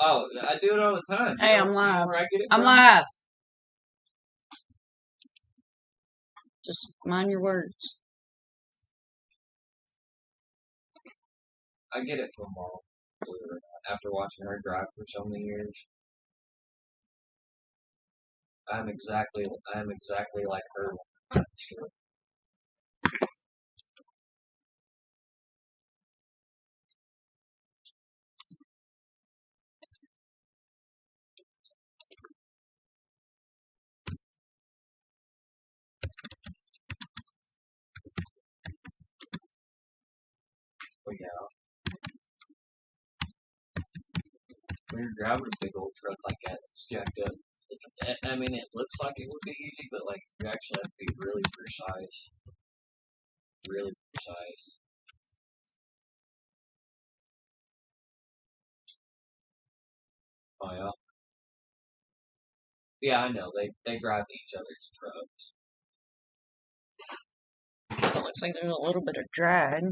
Oh, I do it all the time. Hey, I'm live. Where I get it I'm from? live. Just mind your words. I get it from Mom. After watching her drive for so many years, I'm exactly like her. But yeah, when you're driving a big old truck like that, it's jacked up. I mean, it looks like it would be easy, but like you actually have to be really precise. Really precise. Oh yeah. Yeah, I know. They drive each other's trucks. It looks like there's a little bit of drag.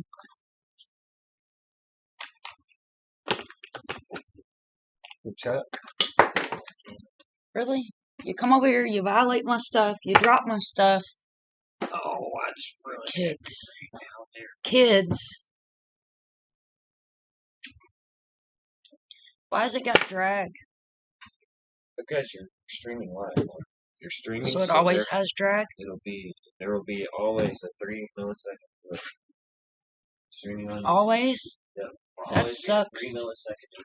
The truck? Really? You come over here, you violate my stuff, you drop my stuff. Oh, I just really Kids. down there. Kids. Why has it got drag? Because you're streaming live. You're streaming, So it always has drag? There will be always a 3 millisecond delay. Streaming on Always? Yeah. That sucks. 3 milliseconds.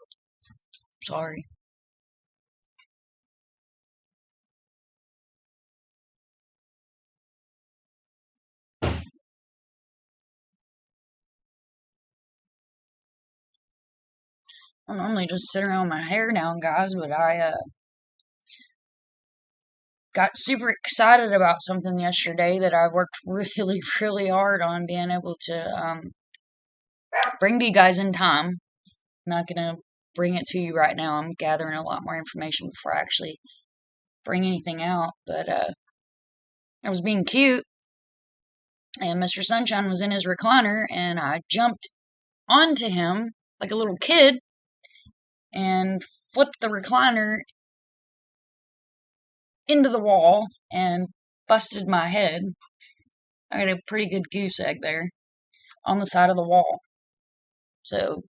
Sorry. I normally just sit around my hair down, guys, but I got super excited about something yesterday that I worked really, really hard on being able to bring to you guys in time. I'm not gonna bring it to you right now. I'm gathering a lot more information before I actually bring anything out. But I was being cute, and Mr. Sunshine was in his recliner, and I jumped onto him like a little kid and flipped the recliner into the wall and busted my head. I had a pretty good goose egg there on the side of the wall. So,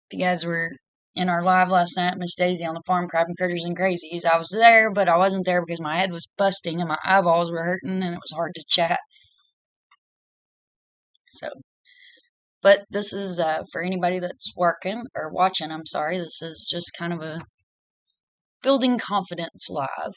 if you guys were in our live last night, Miss Daisy on the farm, Crabbing Critters and Crazies, I was there, but I wasn't there because my head was busting and my eyeballs were hurting and it was hard to chat. So, but this is for anybody that's working or watching, I'm sorry, this is just kind of a building confidence live.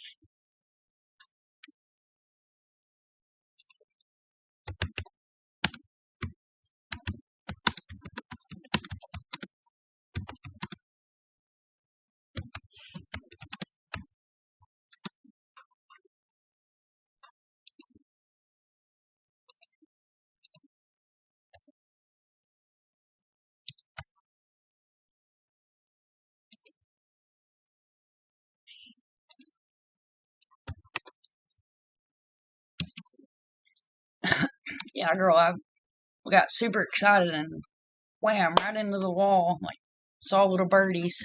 Yeah, girl, I got super excited and wham, right into the wall, like saw little birdies.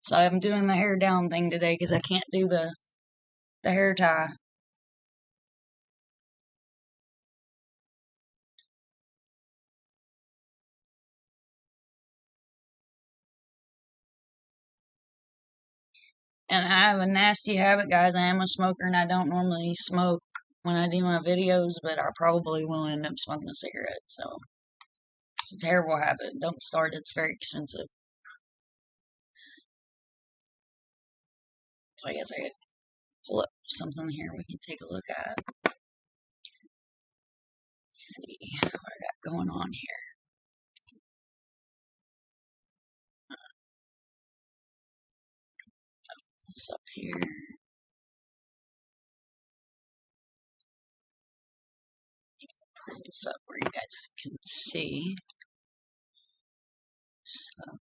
So I'm doing the hair down thing today because I can't do the hair tie. And I have a nasty habit, guys. I am a smoker and I don't normally smoke when I do my videos, but I probably will end up smoking a cigarette. So it's a terrible habit. Don't start, it's very expensive. So I guess I could pull up something here we can take a look at. Let's see what I got going on here. This up here. Pull this up where you guys can see. So,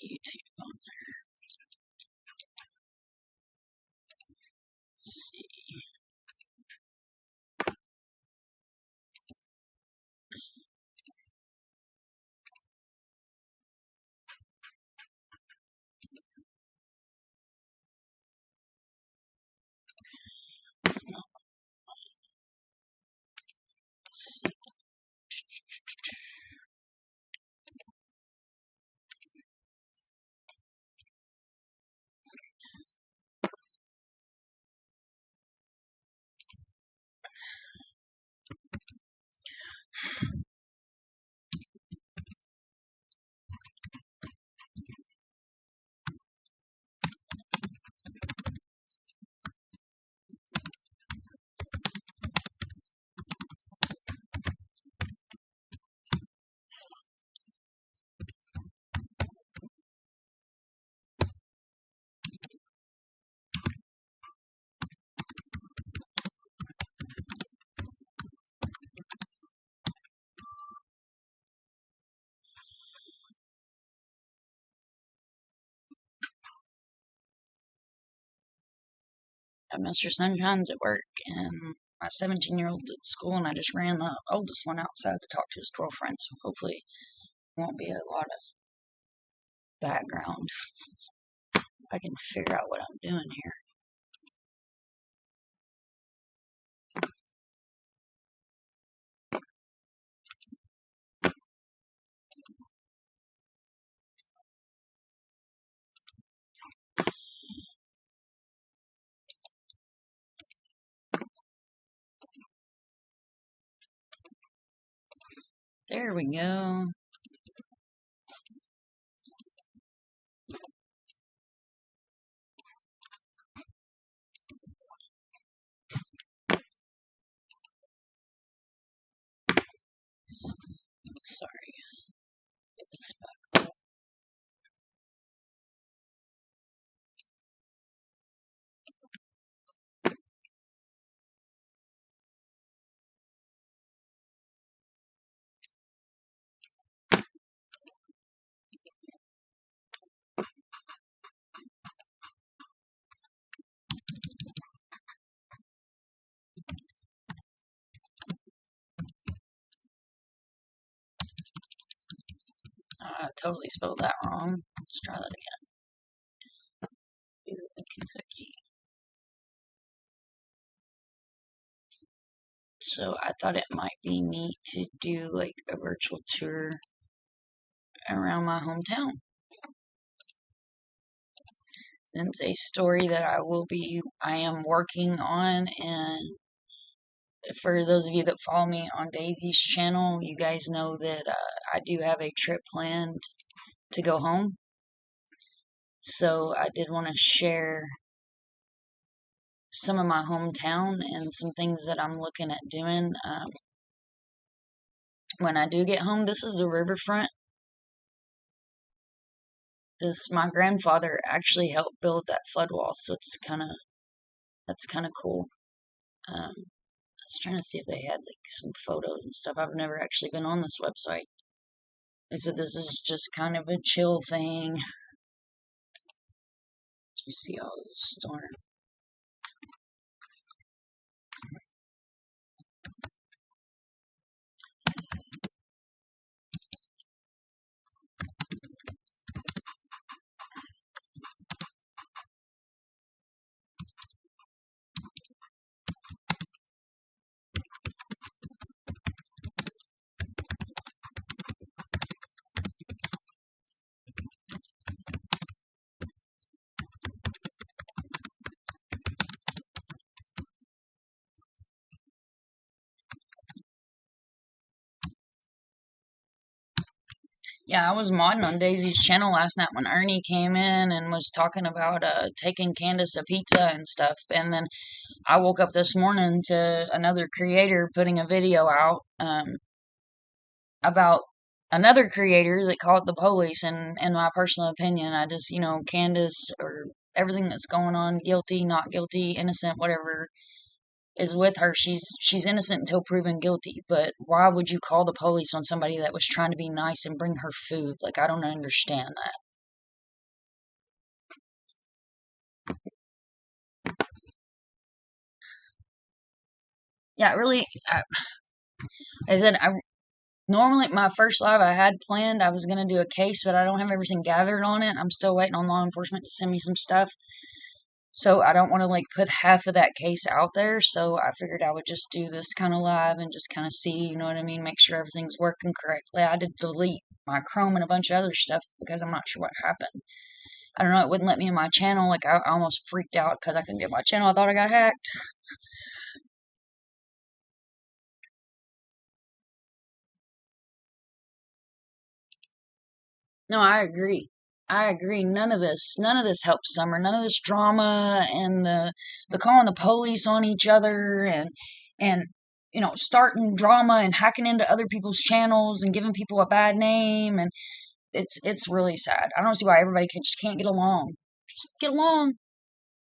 YouTube on there. Mr. Sunshine's at work, and my 17-year-old at school, and I just ran the oldest one outside to talk to his girlfriend, so hopefully there won't be a lot of background. I can figure out what I'm doing here. There we go. Sorry. Get this back up. I totally spelled that wrong. Let's try that again. Kentucky. So I thought it might be neat to do like a virtual tour around my hometown. Since a story that I am working on, and for those of you that follow me on Daisy's channel, you guys know that I do have a trip planned to go home. So I did want to share some of my hometown and some things that I'm looking at doing when I do get home. This is the riverfront. My grandfather actually helped build that flood wall, so that's kind of cool. I was trying to see if they had like some photos and stuff. I've never actually been on this website. They said this is just kind of a chill thing. You see all the storm. Yeah, I was modding on Daisy's channel last night when Ernie came in and was talking about taking Candace a pizza and stuff. And then I woke up this morning to another creator putting a video out about another creator that called the police. And in my personal opinion, I just, Candace or everything that's going on, guilty, not guilty, innocent, whatever is with her, she's innocent until proven guilty. But why would you call the police on somebody that was trying to be nice and bring her food? Like, I don't understand that. Yeah, really, I said, normally my first live I had planned, I was going to do a case, but I don't have everything gathered on it. I'm still waiting on law enforcement to send me some stuff. So I don't want to like put half of that case out there. So I figured I would just do this kind of live and just kind of see, you know what I mean? Make sure everything's working correctly. I did delete my Chrome and a bunch of other stuff because I'm not sure what happened. I don't know. It wouldn't let me in my channel. Like I almost freaked out because I couldn't get my channel. I thought I got hacked. No, I agree. I agree. None of this helps Summer. None of this drama and the calling the police on each other and starting drama and hacking into other people's channels and giving people a bad name, and it's really sad. I don't see why everybody just can't get along. Just get along.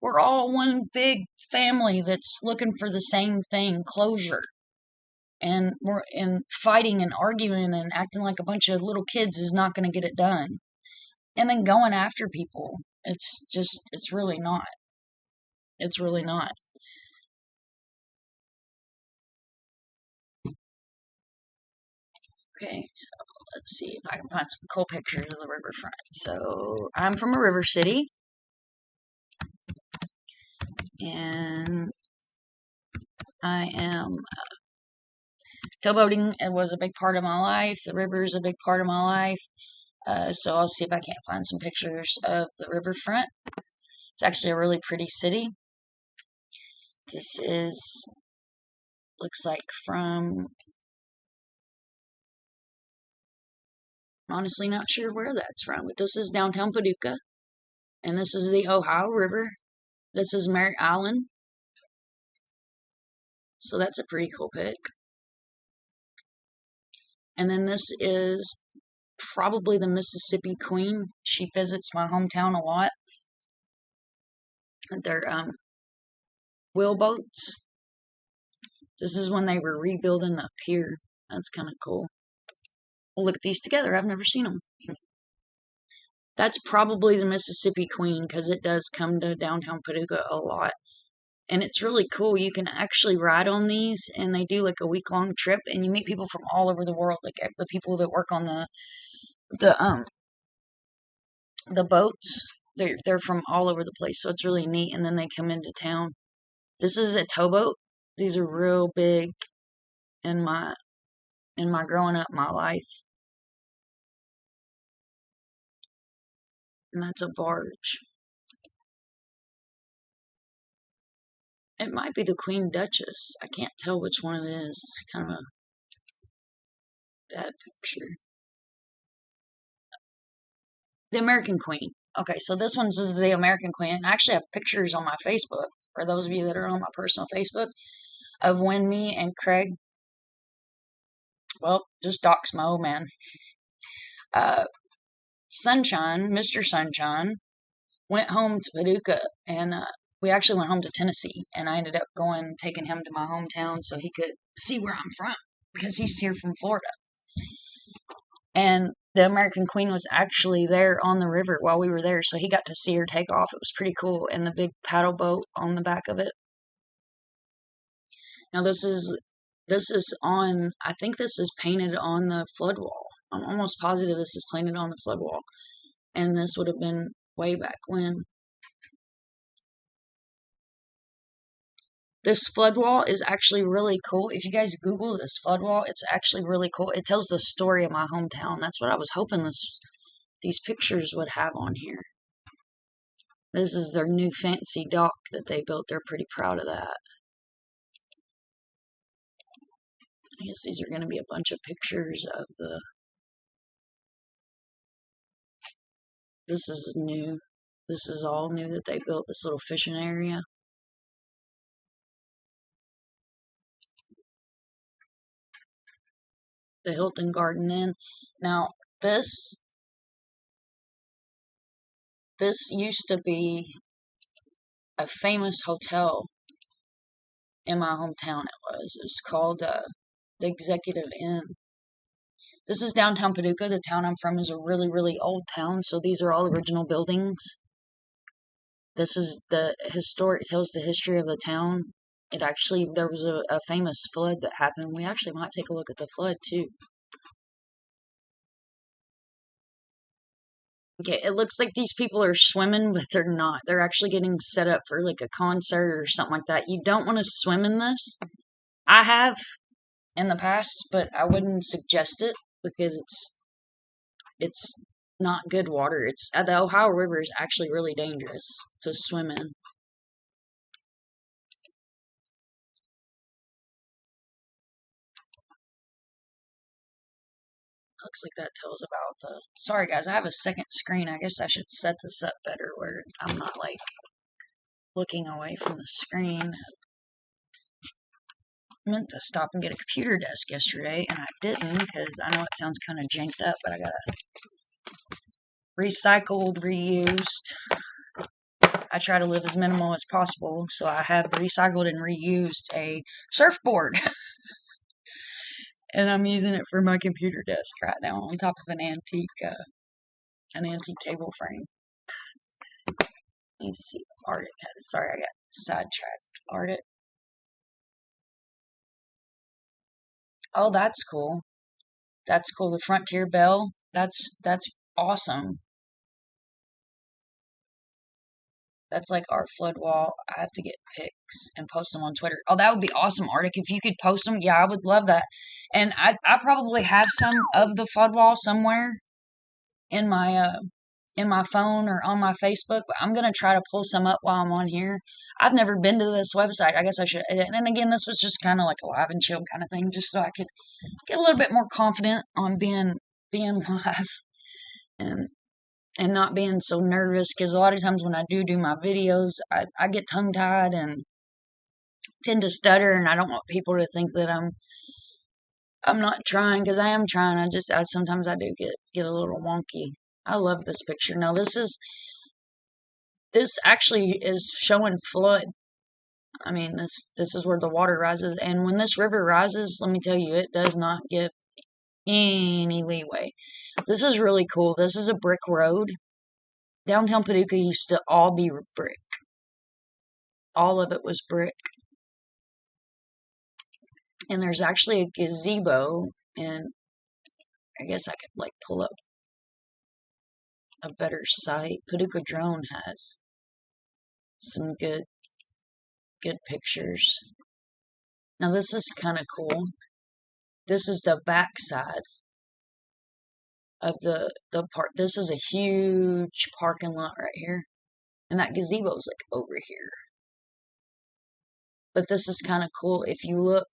We're all one big family that's looking for the same thing, closure. And fighting and arguing and acting like a bunch of little kids is not going to get it done. And then going after people, it's really not. It's really not. Okay, so let's see if I can find some cool pictures of the riverfront. So I'm from a river city, and I am towboating. It was a big part of my life. The river is a big part of my life. So I'll see if I can't find some pictures of the riverfront. It's actually a really pretty city. This is looks like from, honestly not sure where that's from, but this is downtown Paducah, and this is the Ohio River. This is Merritt Island, so that's a pretty cool pic. And then this is probably the Mississippi Queen. She visits my hometown a lot. They're wheelboats. This is when they were rebuilding the pier. That's kind of cool. We'll look at these together. I've never seen them. That's probably the Mississippi Queen because it does come to downtown Paducah a lot. And it's really cool. You can actually ride on these, and they do like a week-long trip, and you meet people from all over the world. Like the people that work on the boats, they're from all over the place, so it's really neat. And then they come into town. This is a towboat. These are real big in my growing up, my life. And that's a barge. It might be the Queen Duchess. I can't tell which one it is. It's kind of a bad picture. The American Queen. Okay, so this one's is the American Queen. And I actually have pictures on my Facebook, for those of you that are on my personal Facebook, of when me and Craig, well, just dox my old man, Sunshine, Mr. Sunshine, went home to Paducah, and we actually went home to Tennessee, and I ended up taking him to my hometown so he could see where I'm from, because he's here from Florida. And the American Queen was actually there on the river while we were there, so he got to see her take off. It was pretty cool, and the big paddle boat on the back of it. Now this is on, I think this is painted on the flood wall. I'm almost positive this is painted on the flood wall, and this would have been way back when. This flood wall is actually really cool. If you guys Google this flood wall, it's actually really cool. It tells the story of my hometown. That's what I was hoping these pictures would have on here. This is their new fancy dock that they built. They're pretty proud of that. I guess these are going to be a bunch of pictures of the... This is new. This is all new that they built, this little fishing area. The Hilton Garden Inn. Now, this used to be a famous hotel in my hometown. It's called the Executive Inn. This is downtown Paducah. The town I'm from is a really, really old town, so these are all original buildings. This is the historic, tells the history of the town. It actually, there was a famous flood that happened. We actually might take a look at the flood too. Okay, it looks like these people are swimming, but they're not. They're actually getting set up for like a concert or something like that. You don't want to swim in this. I have in the past, but I wouldn't suggest it because it's not good water. It's the Ohio River is actually really dangerous to swim in. Looks like that tells about the... Sorry guys, I have a second screen. I guess I should set this up better where I'm not like looking away from the screen. I meant to stop and get a computer desk yesterday, and I didn't because I know it sounds kind of janked up, but I got recycled, reused. I try to live as minimal as possible, so I have recycled and reused a surfboard. And I'm using it for my computer desk right now on top of an antique table frame. Let's see, Arctic. Sorry, I got sidetracked. Arctic. Oh, that's cool. That's cool. The Frontier Bell. That's awesome. That's like our flood wall. I have to get pics and post them on Twitter. Oh, that would be awesome, Arctic. If you could post them, yeah, I would love that. And I probably have some of the flood wall somewhere in my phone or on my Facebook. But I'm gonna try to pull some up while I'm on here. I've never been to this website. I guess I should. And again, this was just kind of like a live and chill kind of thing, just so I could get a little bit more confident on being live and not being so nervous, because a lot of times when I do my videos, I get tongue tied and tend to stutter, and I don't want people to think that I'm not trying, because I am trying. I sometimes I do get a little wonky. I love this picture. Now this actually is showing flood. I mean, this is where the water rises, and when this river rises, let me tell you, it does not give any leeway. This is really cool. This is a brick road. Downtown Paducah used to all be brick. All of it was brick. And there's actually a gazebo, and I guess I could like pull up a better site. Paducah Drone has some good pictures. Now this is kind of cool. This is the back side of the park. This is a huge parking lot right here. And that gazebo's like over here. But this is kind of cool. If you look,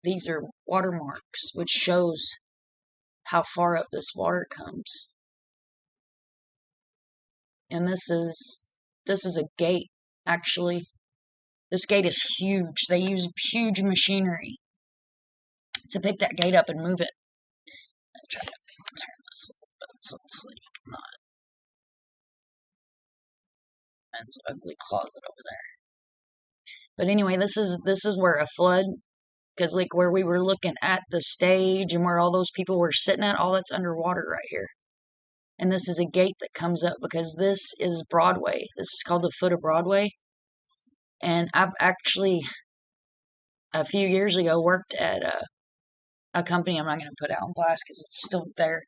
these are watermarks, which shows how far up this water comes. And this is a gate, actually. This gate is huge. They use huge machinery to pick that gate up and move it. I'll try to turn this a little bit so it's like not. That's an ugly closet over there. But anyway, this is where a flood, because like where we were looking at the stage and where all those people were sitting at, all that's underwater right here. And this is a gate that comes up because this is Broadway. This is called the foot of Broadway. And I've actually, a few years ago, worked at a company I'm not going to put out on blast because it's still there.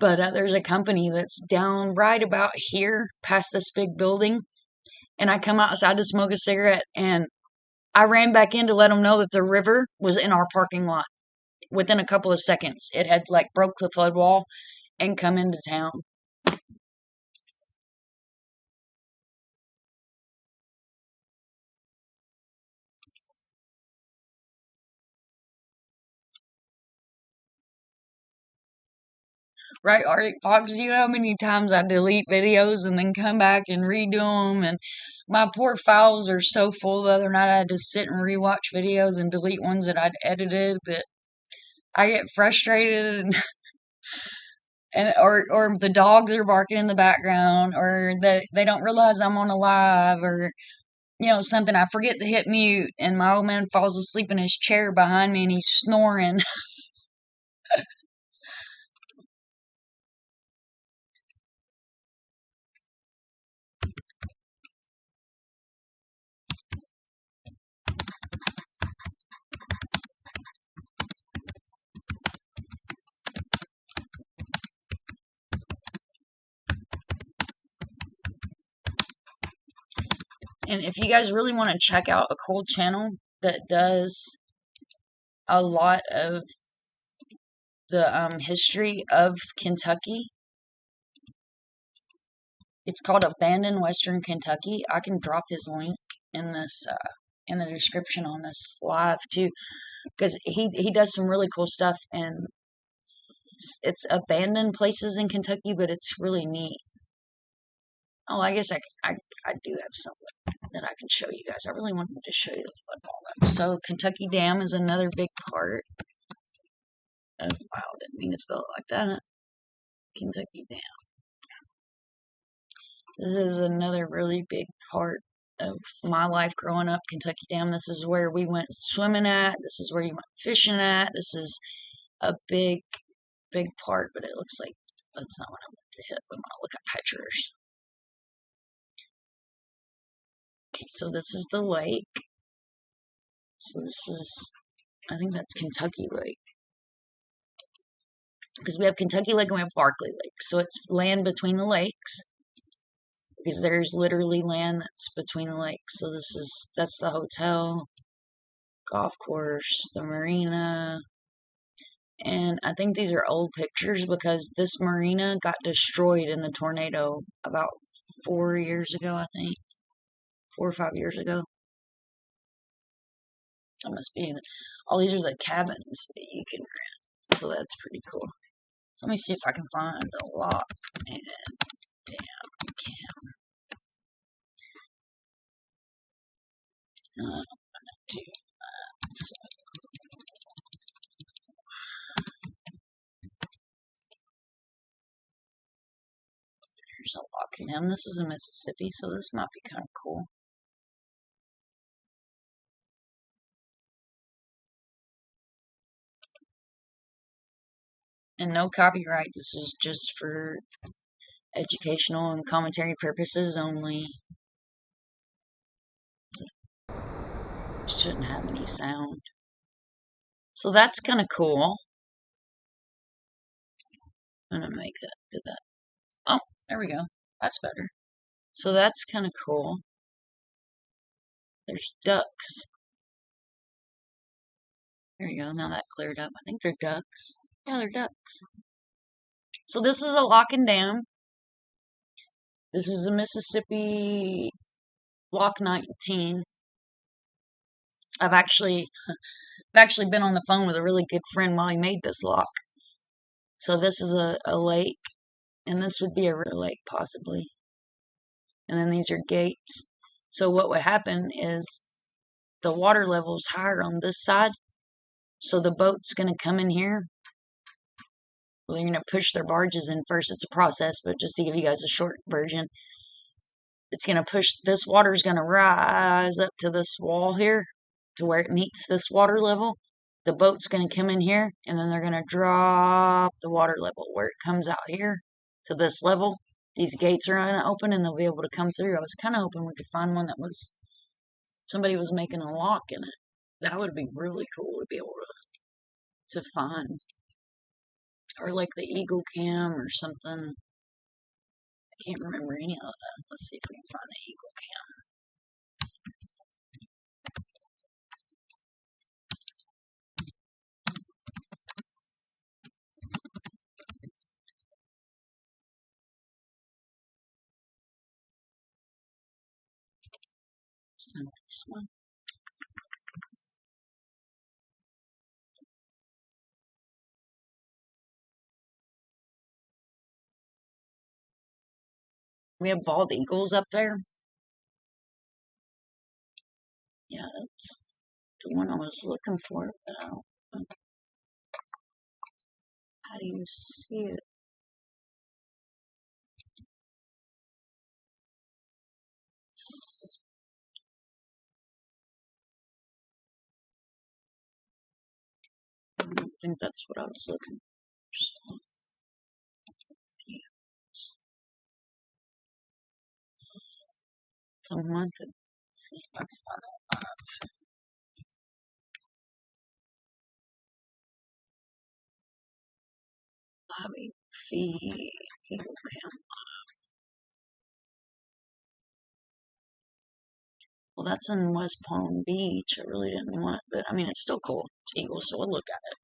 But there's a company that's down right about here, past this big building. And I come outside to smoke a cigarette, and I ran back in to let them know that the river was in our parking lot. Within a couple of seconds, it had like broke the flood wall and come into town. Right, Arctic Fox, you know how many times I delete videos and then come back and redo them, and my poor files are so full. The other night I had to sit and rewatch videos and delete ones that I'd edited, that I get frustrated and or the dogs are barking in the background, or they don't realize I'm on a live, or something. I forget to hit mute, and my old man falls asleep in his chair behind me and he's snoring. And if you guys really want to check out a cool channel that does a lot of the history of Kentucky, it's called Abandoned Western Kentucky. I can drop his link in this in the description on this live too, because he does some really cool stuff, and it's abandoned places in Kentucky, but it's really neat. Oh, I guess I do have something that I can show you guys. I really wanted to show you the football. So Kentucky Dam is another big part of, wow, didn't mean to spell it like that. Kentucky Dam. This is another really big part of my life growing up, Kentucky Dam. This is where we went swimming at. This is where you went fishing at. This is a big part, but it looks like that's not what I want to hit. I'm going to look at pictures. Okay, so this is the lake. So this is, I think that's Kentucky Lake. because we have Kentucky Lake and we have Barkley Lake. So it's land between the lakes, because there's literally land that's between the lakes. So that's the hotel, golf course, the marina. And I think these are old pictures because this marina got destroyed in the tornado about 4 years ago, I think. 4 or 5 years ago. That must be. All these are the cabins that you can rent. So that's pretty cool. So let me see if I can find a lock and damn cam. No, I don't want to do that. So there's a lock in him. This is in Mississippi, so this might be kind of cool. And no copyright. This is just for educational and commentary purposes only. Shouldn't have any sound. So that's kind of cool. I'm gonna make it do that. Oh, there we go. That's better. So that's kind of cool. There's ducks. There you go. Now that cleared up. I think they're ducks. Yeah, they're ducks. So this is a lock and dam. This is a Mississippi Lock 19. I've actually been on the phone with a really good friend while he made this lock. So this is a lake, and this would be a river lake possibly. And then these are gates. So what would happen is the water level is higher on this side. So the boat's going to come in here. Well, they're going to push their barges in first. It's a process, but just to give you guys a short version, it's going to push, this water is going to rise up to this wall here to where it meets this water level. The boat's going to come in here, and then they're going to drop the water level where it comes out here to this level. These gates are going to open, and they'll be able to come through. I was kind of hoping we could find one that was, somebody was making a lock in it. That would be really cool to be able to find. Or like the Eagle Cam or something. I can't remember any of that. Let's see if we can find the Eagle Cam. This one. We have bald eagles up there. Yeah, that's the one I was looking for, but I don't know. How do you see it? I don't think that's what I was looking for. So, yeah. Someone could see if I can find it. Lobby feed Eagle Cam. Well, that's in West Palm Beach. I really didn't want, but I mean, it's still cool. It's eagles, so we'll look at it.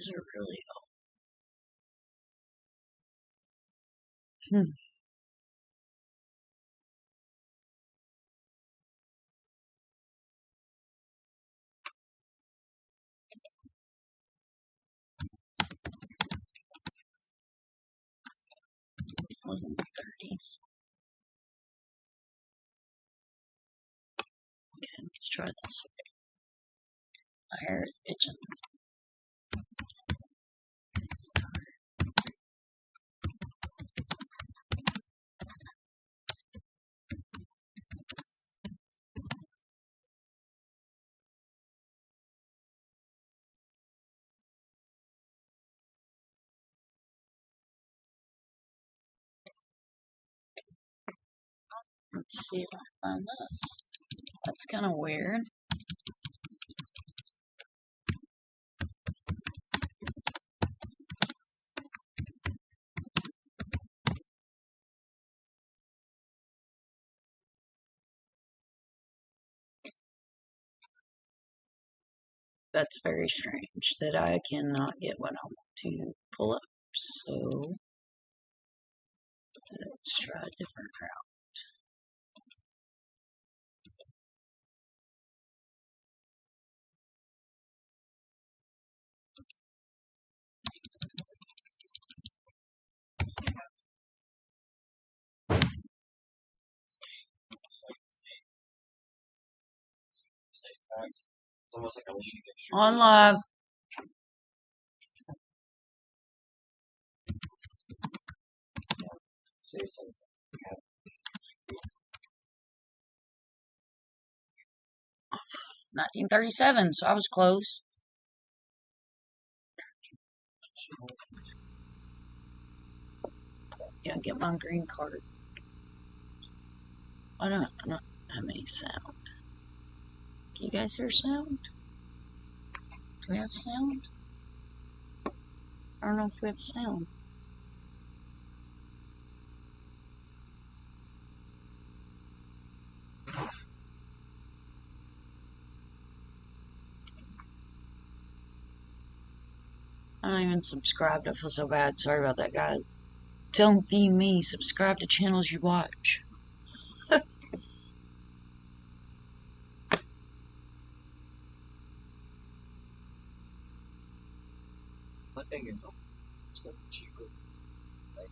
These are really old. 2030s. Okay, let's try this way. My hair is itching. Let's see if I find this. That's kind of weird. That's very strange that I cannot get what I want to pull up. So let's try a different route. It's almost like a lean against your On live. Say something. 1937, so I was close. Yeah, get my green card. I don't have any sound. Can you guys hear sound? Do we have sound? I don't know if we have sound. I don't even subscribe. I feel so bad. Sorry about that, guys. Don't be me. Subscribe to channels you watch. My thing is, it's going to be cheaper. Like,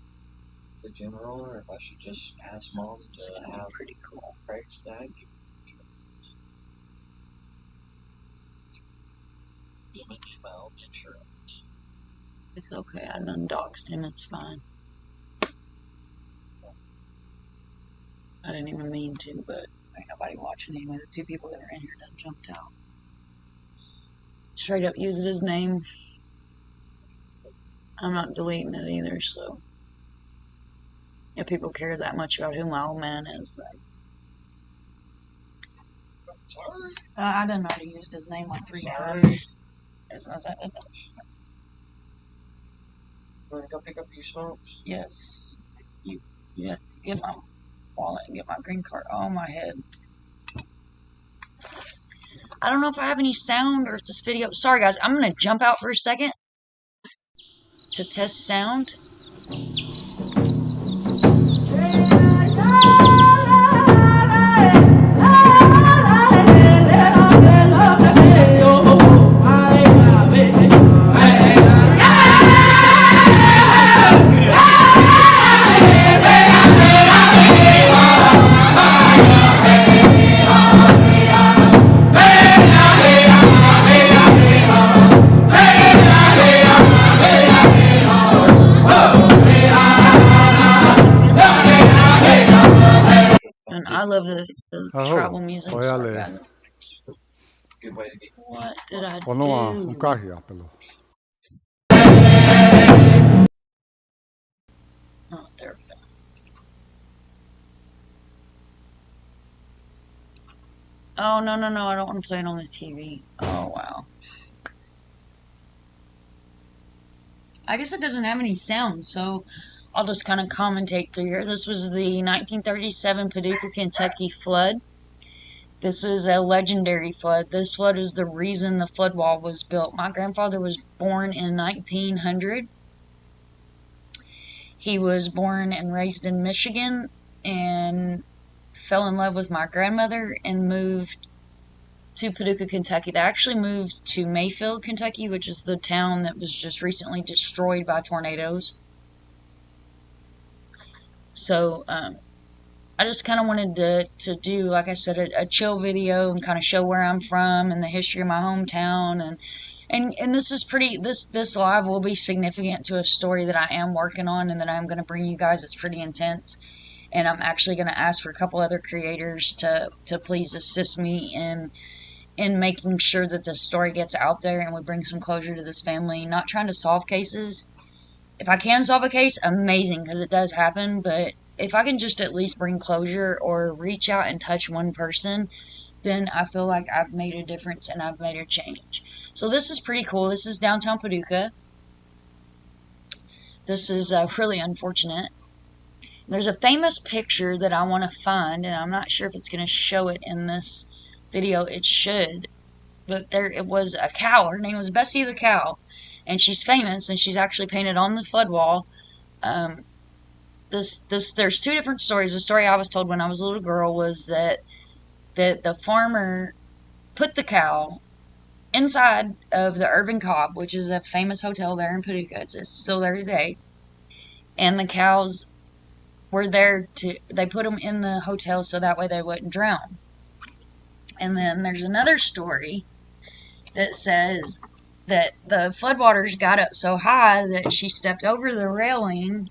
the general, or if I should just ask mom to have Pretty cool. Craig's dad give me my own insurance. It's okay. I done doxed him. It's fine. I didn't even mean to, but ain't nobody watching anyway. The two people that are in here done jumped out. Straight up used his name. I'm not deleting it either, so if people care that much about who my old man is, then Sorry. I done already used his name like 3 times. You want to go pick up your smokes? Yes, you have to get my wallet and get my green card. Oh, my head. I don't know if I have any sound or if this video. Sorry, guys. I'm gonna jump out for a second to test sound. And I love the tribal music. Sorry, guys. Good way to get. What did I Ono a do? ukahia pelo. Oh, there we go. Oh, no, no, no. I don't want to play it on the TV. Oh, wow. I guess it doesn't have any sound, so I'll just kind of commentate through here. This was the 1937 Paducah, Kentucky flood. This is a legendary flood. This flood is the reason the flood wall was built. My grandfather was born in 1900. He was born and raised in Michigan and fell in love with my grandmother and moved to Paducah, Kentucky. They actually moved to Mayfield, Kentucky, which is the town that was just recently destroyed by tornadoes. So, I just kind of wanted to do, like I said, a chill video and kind of show where I'm from and the history of my hometown. And this is pretty, this live will be significant to a story that I am working on and that I'm going to bring you guys. It's pretty intense. And I'm actually going to ask for a couple other creators to please assist me in making sure that this story gets out there and we bring some closure to this family. Not trying to solve cases. If I can solve a case, amazing, because it does happen, but if I can just at least bring closure or reach out and touch one person, then I feel like I've made a difference and I've made a change. So this is pretty cool. This is downtown Paducah. This is really unfortunate. There's a famous picture that I want to find, and I'm not sure if it's going to show it in this video. It should. But there it was a cow. Her name was Bessie the cow. And she's famous, and she's actually painted on the flood wall. There's two different stories. The story I was told when I was a little girl was that the farmer put the cow inside of the Irvin Cobb, which is a famous hotel there in Paducah. It's still there today. And the cows were there they put them in the hotel so that way they wouldn't drown. And then there's another story that says that the floodwaters got up so high that she stepped over the railing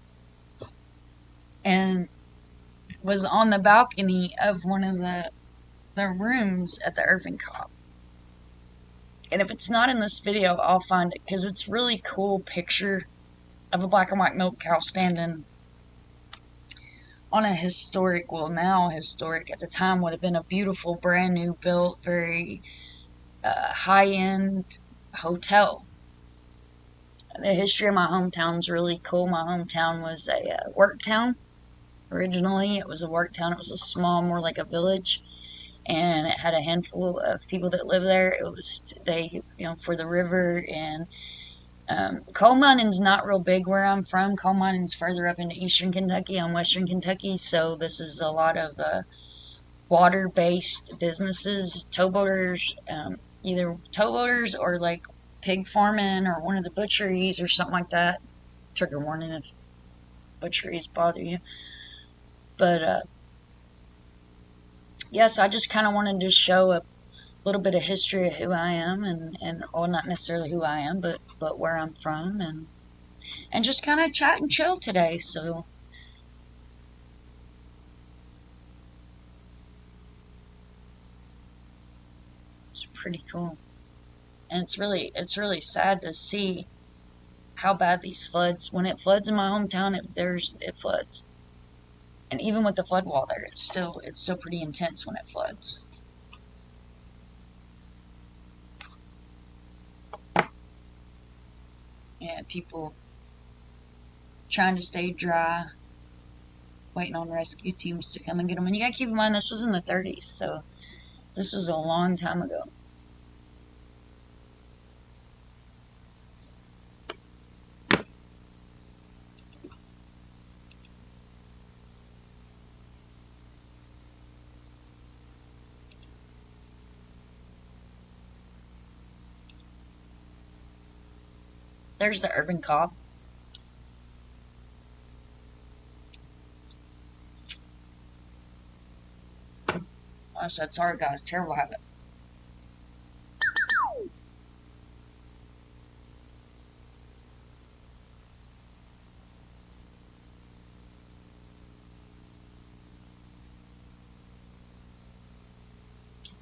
and was on the balcony of one of the rooms at the Irvin Cobb. And if it's not in this video, I'll find it because it's really cool picture of a black and white milk cow standing on a historic, well now historic, at the time would have been a beautiful brand new built, very high-end hotel. The history of my hometown is really cool. My hometown was a work town. Originally, it was a work town. It was a small, more like a village, and it had a handful of people that lived there. It was for the river, and coal mining's not real big where I'm from. Coal mining's further up into eastern Kentucky. I'm western Kentucky, so this is a lot of water-based businesses, towboaters, either towboaters or like pig farming or one of the butcheries or something like that. Trigger warning if butcheries bother you. But yes, I just kind of wanted to show a little bit of history of who I am and well, not necessarily who I am, but where I'm from, and just kind of chat and chill today. So it's pretty cool. And it's really sad to see how bad these floods. When it floods in my hometown, it floods. And even with the flood wall there, it's still pretty intense when it floods. Yeah, people trying to stay dry, waiting on rescue teams to come and get them. And you gotta keep in mind this was in the 30s, so this was a long time ago. There's the Irvin Cobb. I said, sorry guys, terrible habit.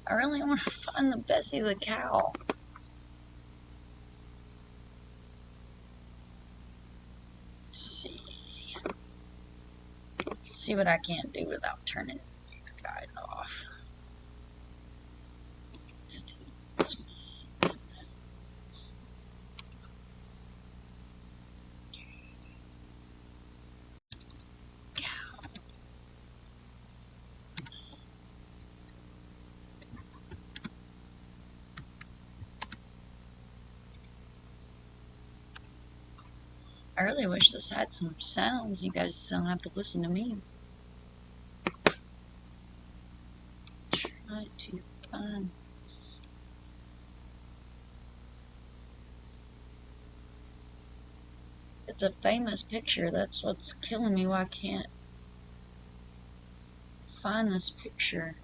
I really want to find the Bessie the cow. See what I can't do without turning you guys off. I really wish this had some sounds. You guys don't have to listen to me. Try to find this. It's a famous picture. That's what's killing me. Why I can't find this picture.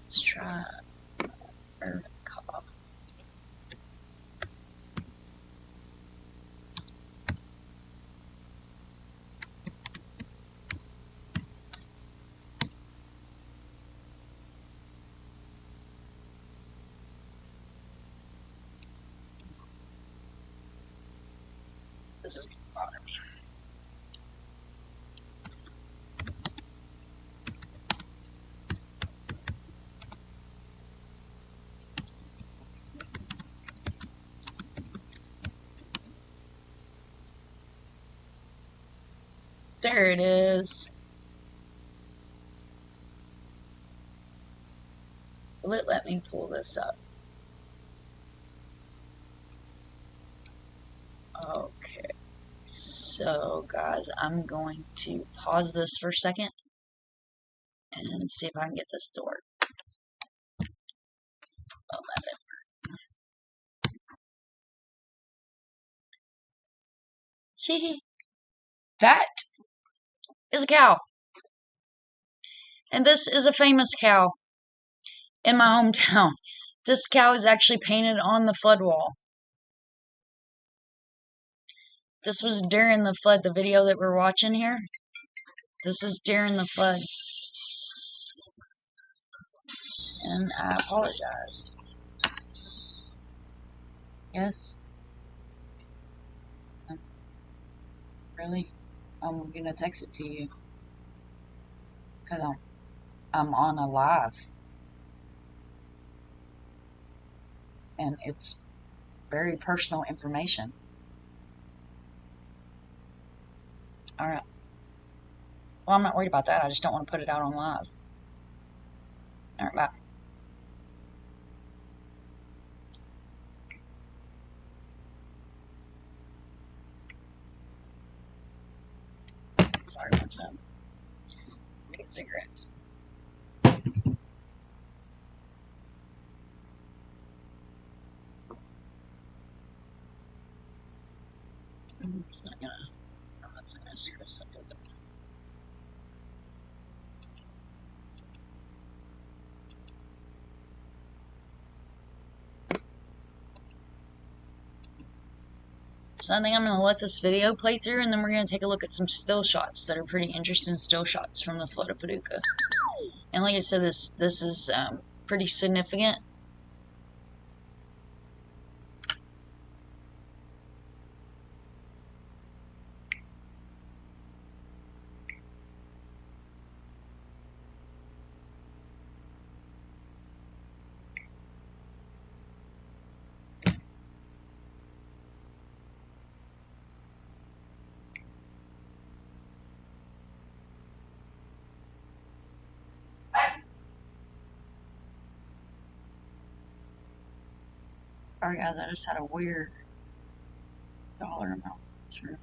Let's try Urban Cop. This is gonna bother me. There it is. Will it let me pull this up? Okay. So, guys, I'm going to pause this for a second and see if I can get this to work. Oh, that is a cow. And this is a famous cow in my hometown. This cow is actually painted on the flood wall. This was during the flood, the video that we're watching here. This is during the flood. And I apologize. Yes? Really? I'm gonna text it to you. Because I'm on a live. And it's very personal information. Alright. Well, I'm not worried about that. I just don't want to put it out on live. Alright, bye. Sorry, what's up? Get cigarettes. It's not gonna. I'm not gonna screw this up. So I think I'm going to let this video play through, and then we're going to take a look at some still shots that are pretty interesting still shots from the flood of Paducah. And like I said, this is pretty significant. Sorry guys, I just had a weird dollar amount through.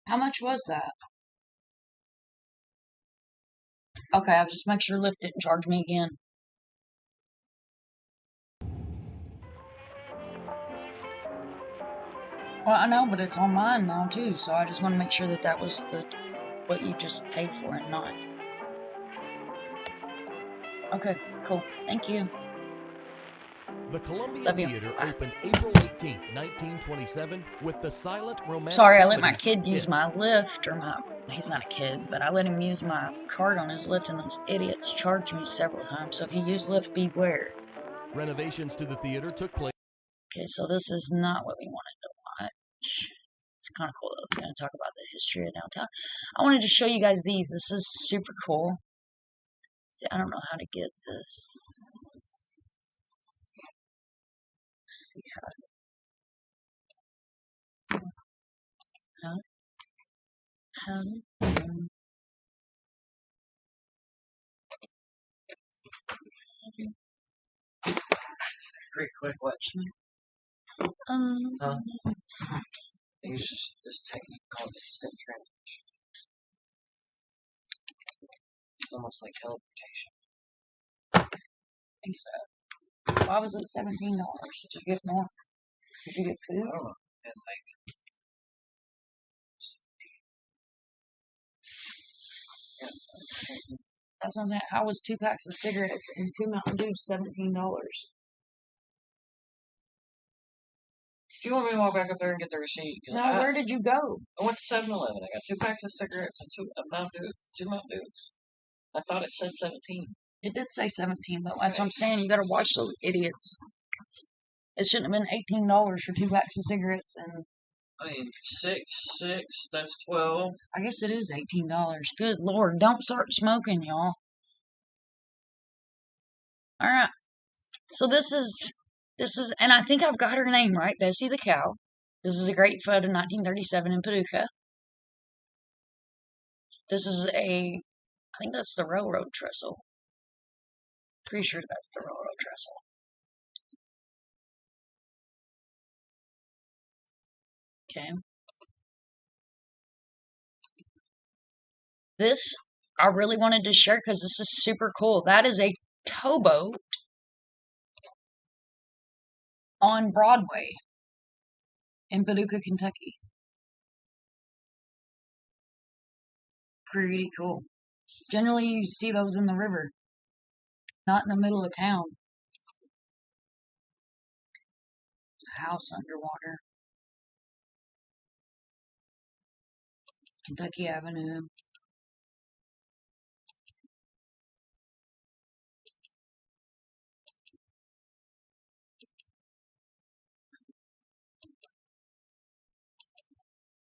How much was that? Okay, I'll just make sure Lyft didn't charge me again. Well, I know, but it's on mine now too, so I just want to make sure that that was what you just paid for and not. Okay, cool. Thank you. The Columbia Love you. Theater Bye. opened April 18, 1927 with the silent romantic Sorry, I let my comedy kid use It. my Lyft, or he's not a kid, but I let him use my card on his Lyft, and those idiots charged me several times. So if you use Lyft, beware. Renovations to the theater took place. Okay, so this is not what we wanted to watch. It's kind of cool though. It's going to talk about the history of downtown. I wanted to show you guys these. This is super cool. See, I don't know how to get this. Let's see how Pretty quick, watch. um, Use this technique called instant transmission. It's almost like teleportation. think so. Why was it $17? Did you get more? Did you get I food? don't know. And like, yeah. That's what I'm saying. How was 2 packs of cigarettes and 2 Mountain Dews $17? Do you want me to walk back up there and get the receipt? Now, where did you go? I went to 7-Eleven. I got 2 packs of cigarettes and 2 Mountain Dews. I thought it said 17. It did say 17, but that's what I'm saying. You gotta watch those idiots. It shouldn't have been $18 for 2 packs of cigarettes, and I mean, 6, that's 12. I guess it is $18. Good Lord, don't start smoking, y'all. Alright. So this is, and I think I've got her name right, Bessie the Cow. This is a great photo, 1937 in Paducah. This is I think that's the railroad trestle. Pretty sure that's the railroad trestle. Okay. This, I really wanted to share because this is super cool. That is a towboat on Broadway in Paducah, Kentucky. Pretty cool. Generally, you see those in the river, not in the middle of town. It's a house underwater. Kentucky Avenue.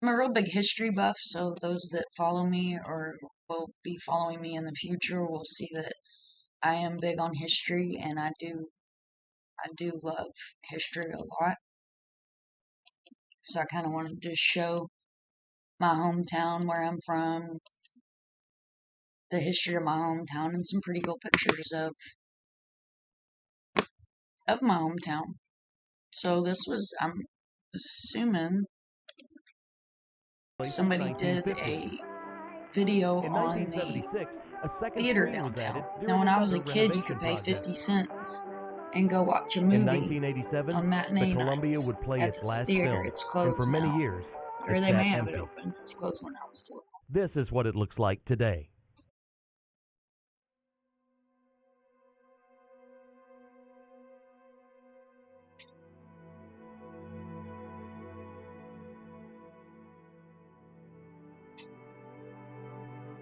I'm a real big history buff, so those that follow me or will be following me in the future will see that I am big on history, and I do love history a lot. So I kind of wanted to show my hometown, where I'm from, the history of my hometown, and some pretty cool pictures of my hometown. So this was, I'm assuming, somebody did a video In on 1976, a second theater screen was added downtown. during Now, when I was a another kid, you could renovation pay project. 50 cents and go watch a movie In 1987, on matinee the Columbia nights would play at its this last theater. film, It's closed and for many now. years, Or it they sat may have empty. it open. It's closed when I was still. This is what it looks like today.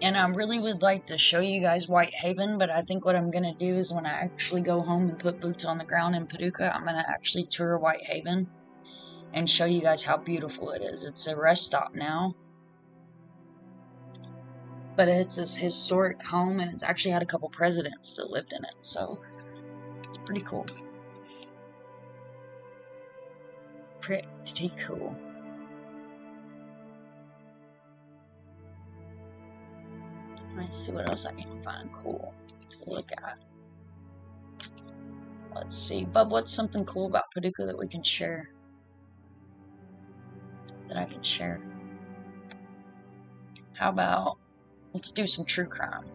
And I really would like to show you guys Whitehaven, but I think what I'm going to do is when I actually go home and put boots on the ground in Paducah, I'm going to actually tour Whitehaven and show you guys how beautiful it is. It's a rest stop now, but it's this historic home, and it's actually had a couple presidents that lived in it, so it's pretty cool. Pretty cool. Let's see what else I can find cool to look at. Let's see. Bub, what's something cool about Paducah that we can share? That I can share? how about let's do some true crime.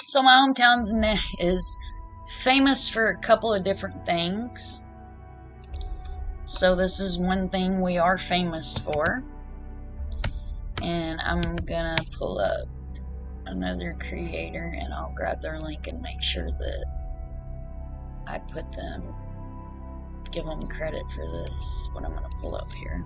So my hometown is famous for a couple of different things. So this is one thing we are famous for. And I'm gonna pull up another creator and I'll grab their link and make sure that I give them credit for this, what I'm gonna pull up here.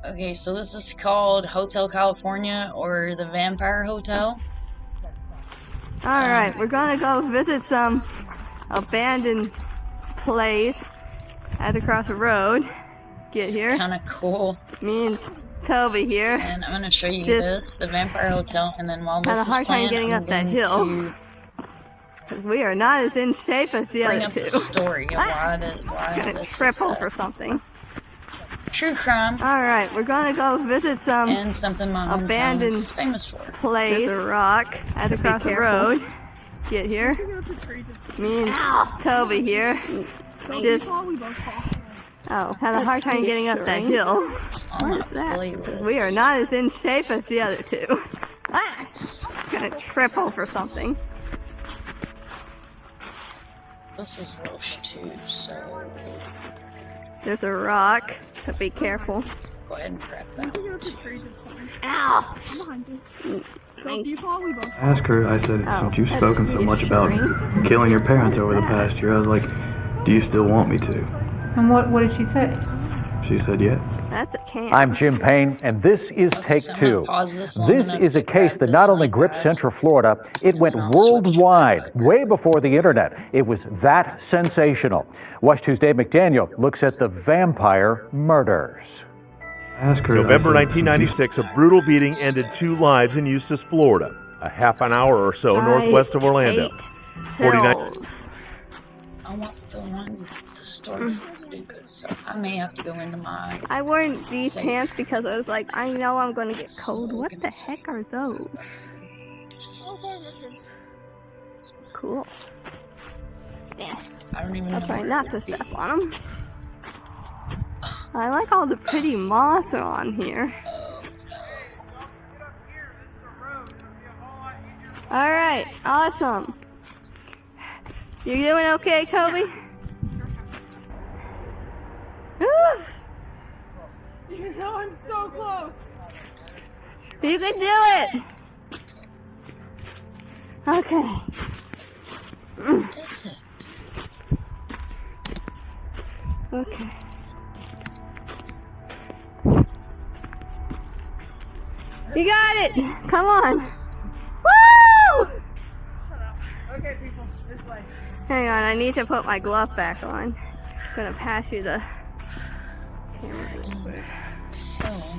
Okay, so this is called Hotel California or the Vampire Hotel. Alright, we're gonna go visit some abandoned place. Had to cross the road. Get here. Kind of cool. Me and Toby here. And I'm gonna show you Just this, the Vampire Hotel, and then while had this a hard is time playing, getting I'm up that going hill. to Because we are not as in shape as the bring other up two. the story of why Gonna this triple is for something. true crime Alright, we're gonna go visit some and something my hometown abandoned is famous for. place. There's a rock. Had to cross the road. Get here. Me and Toby here. Just had a hard time getting up that hill. What is that? We are not as in shape as the other two. Gonna triple for something. This is Welsh too, so There's a rock, so be careful. go ahead and grab that. Ow! Ask her, I said, since you've spoken so much about killing your parents over the past year, I was like, do you still want me to? And what did she say? She said, yeah. That's a can. I'm Jim Payne, and this is Take so I'm Two. gonna pause this long This enough is a to case grab that not this only link, gripped guys. Central Florida, it went And I'll switch worldwide, back. way before the internet. It was that sensational. Watch 2's Dave McDaniel looks at the vampire murders. Ask her, I November said, 1996, a brutal beating ended 2 lives in Eustis, Florida, a half an hour or so northwest of Orlando. 49. I want the one, the story so I may have to go into my. I wore these Safe. pants because I was like, I know I'm gonna get cold. What the heck are those? Cool. I don't even I'll know. try where not it to would be. step on them. I like all the pretty moss on here. Alright, awesome. You doing okay, Kobe? You know I'm so close. You can do it! Okay. Okay. You got it! Come on! Woo! Okay, people, this way. Hang on, I need to put my glove back on. I'm gonna pass you the camera real quick. Oh,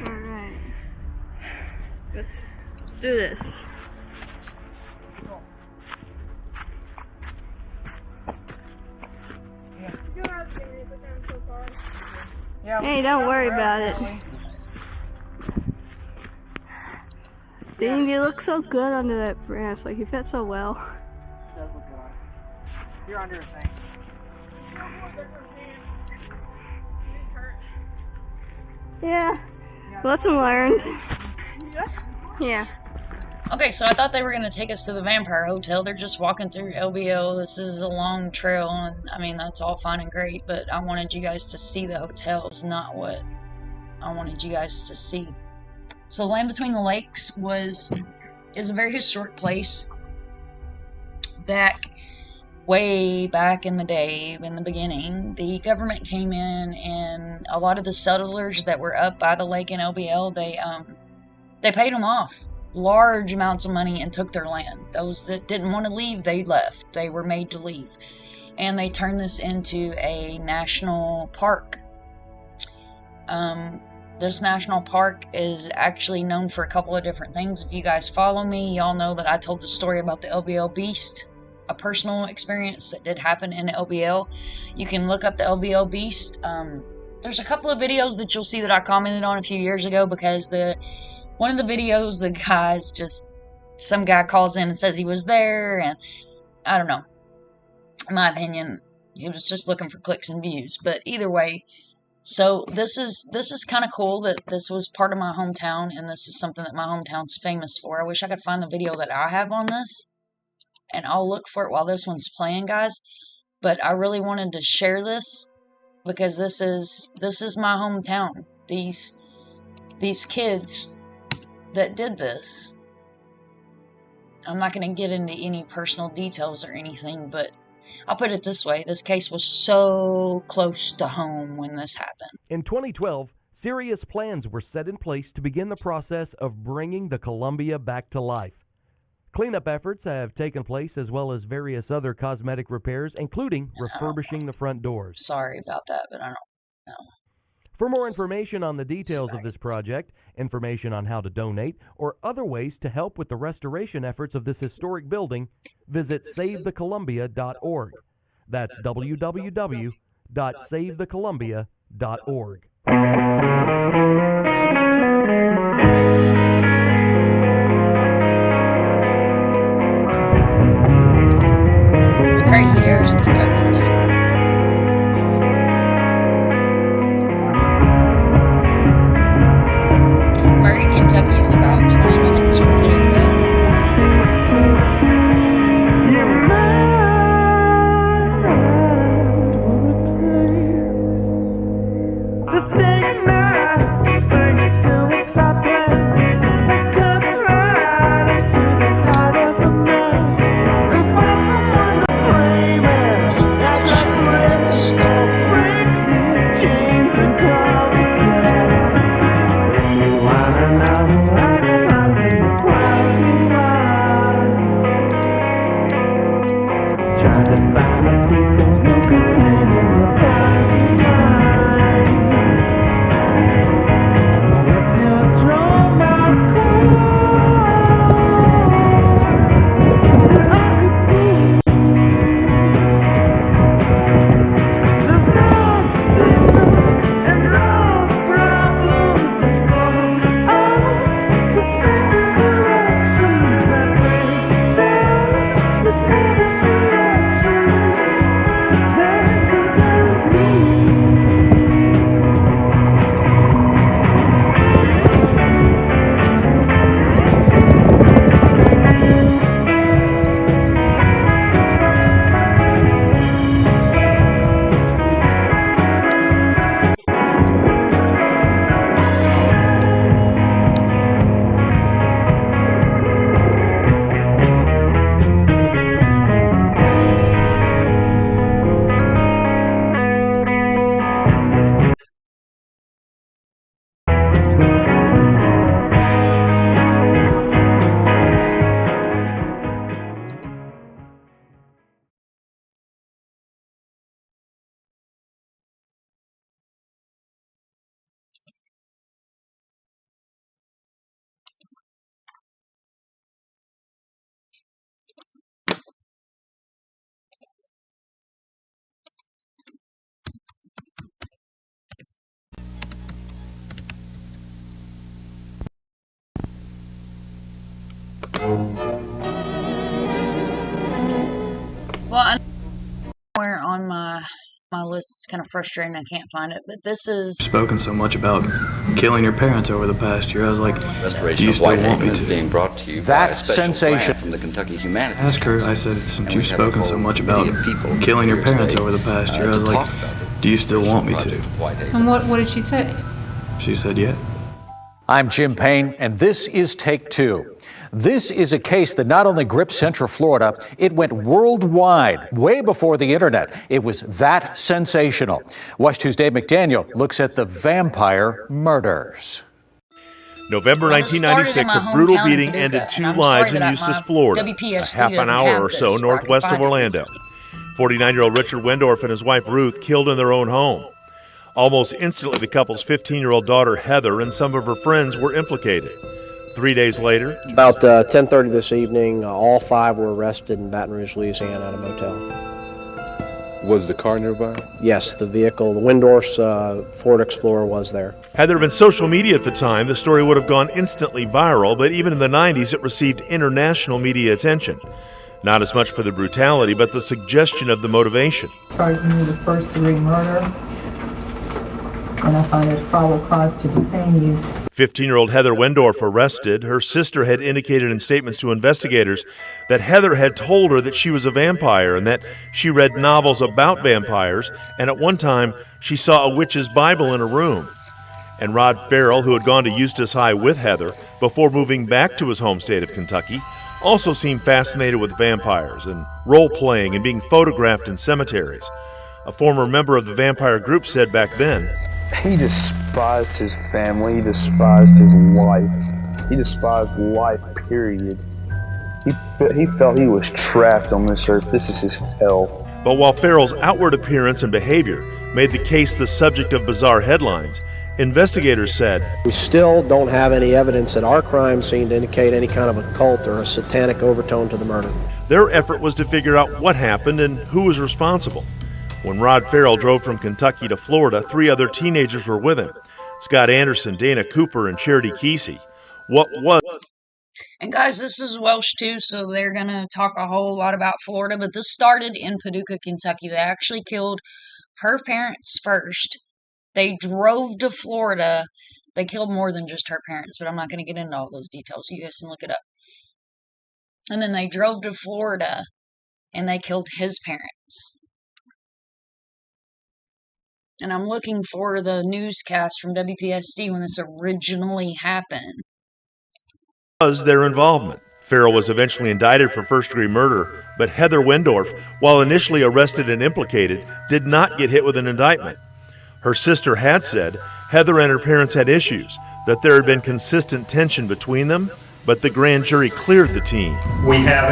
Alright. Let's do this. I'm so sorry. Hey, don't worry about it. Dean, you look so good under that branch. Like, you fit so well. It does look good. You're under a thing. Yeah. Lesson learned. Yeah. Okay, so I thought they were going to take us to the Vampire Hotel. They're just walking through LBO. This is a long trail, and I mean, that's all fine and great, but I wanted you guys to see the hotels, not what I wanted you guys to see. So Land Between the Lakes is a very historic place. Way back in the day, in the beginning, the government came in, and a lot of the settlers that were up by the lake in LBL, they paid them off large amounts of money and took their land. Those that didn't want to leave, they left. They were made to leave. And they turned this into a national park. This national park is actually known for a couple of different things. If you guys follow me, y'all know that I told the story about the LBL Beast, a personal experience that did happen in LBL. You can look up the LBL Beast. There's a couple of videos that you'll see that I commented on a few years ago, because one of the videos, the guy's just, some guy calls in and says he was there, and I don't know. In my opinion, he was just looking for clicks and views. But either way, so this is kind of cool that this was part of my hometown, and this is something that my hometown's famous for. I wish I could find the video that I have on this, and I'll look for it while this one's playing, guys. But I really wanted to share this because this is my hometown. These kids that did this. I'm not going to get into any personal details or anything, but I'll put it this way. This case was so close to home when this happened. In 2012, serious plans were set in place to begin the process of bringing the Columbia back to life. Cleanup efforts have taken place, as well as various other cosmetic repairs, including refurbishing the front doors. Sorry about that, but I don't know. For more information on the details of this project, information on how to donate, or other ways to help with the restoration efforts of this historic building, visit SaveTheColumbia.org. That's www.SaveTheColumbia.org. Crazy Airs in Kentucky. Murray, Kentucky is about 20 minutes from Louisville. Well, somewhere on my list, it's kind of frustrating. I can't find it, but this is Spoken so much about killing your parents over the past year. I was like, do you still want me to? Being brought to you That by a special sensation grant from the Kentucky Humanities Ask her. Council. I said, since And you've we have spoken a so whole much about committee of people killing your here parents today, over the past year. I was to like, talk about the do you still want me project to? of Whitehaven. And what did she say? She said, yeah. I'm Jim Payne, and this is Take Two. This is a case that not only gripped Central Florida, it went worldwide, way before the internet. It was that sensational. Watch 2's Dave McDaniel looks at the vampire murders. November 1996, a brutal beating ended 2 lives in Eustis, Florida, a half an hour or so northwest of Orlando. 49-year-old Richard Wendorf and his wife Ruth killed in their own home. Almost instantly, the couple's 15-year-old daughter, Heather, and some of her friends were implicated. 3 days later, about 10:30 this evening, all 5 were arrested in Baton Rouge, Louisiana at a motel. Was the car nearby? Yes, the vehicle, the Windorf's Ford Explorer, was there. had there been social media at the time, the story would have gone instantly viral, but even in the 90s, it received international media attention. Not as much for the brutality, but the suggestion of the motivation. Charging you with first-degree murder, and I find there's probable cause to detain you. 15-year-old Heather Wendorf arrested. Her sister had indicated in statements to investigators that Heather had told her that she was a vampire and that she read novels about vampires, and at one time she saw a witch's Bible in her room. And Rod Farrell, who had gone to Eustis High with Heather before moving back to his home state of Kentucky, also seemed fascinated with vampires and role-playing and being photographed in cemeteries. A former member of the vampire group said back then, "He despised his family, he despised his life, he despised life, period. He felt he was trapped on this earth. This is his hell." But while Farrell's outward appearance and behavior made the case the subject of bizarre headlines, investigators said, "We still don't have any evidence at our crime scene to indicate any kind of a cult or a satanic overtone to the murder." Their effort was to figure out what happened and who was responsible. When Rod Farrell drove from Kentucky to Florida, 3 other teenagers were with him: Scott Anderson, Dana Cooper, and Charity Kesey. What was... And guys, this is Welsh too, so they're going to talk a whole lot about Florida, but this started in Paducah, Kentucky. They actually killed her parents first. They drove to Florida. They killed more than just her parents, but I'm not going to get into all those details. You guys can look it up. And then they drove to Florida, and they killed his parents. And I'm looking for the newscast from WPSC when this originally happened. Was their involvement. Farrell was eventually indicted for first-degree murder, but Heather Wendorf, while initially arrested and implicated, did not get hit with an indictment. Her sister had said Heather and her parents had issues, that there had been consistent tension between them, but the grand jury cleared the teen. We have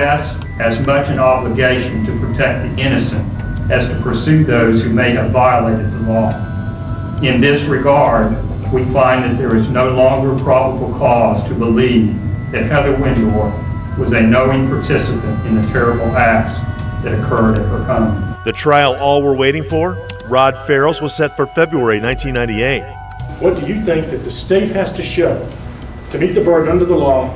as much an obligation to protect the innocent as to pursue those who may have violated the law. In this regard, we find that there is no longer probable cause to believe that Heather Wendorf was a knowing participant in the terrible acts that occurred at her home. The trial all were waiting for, Rod Farrell's, was set for February 1998. What do you think that the state has to show to meet the burden under the law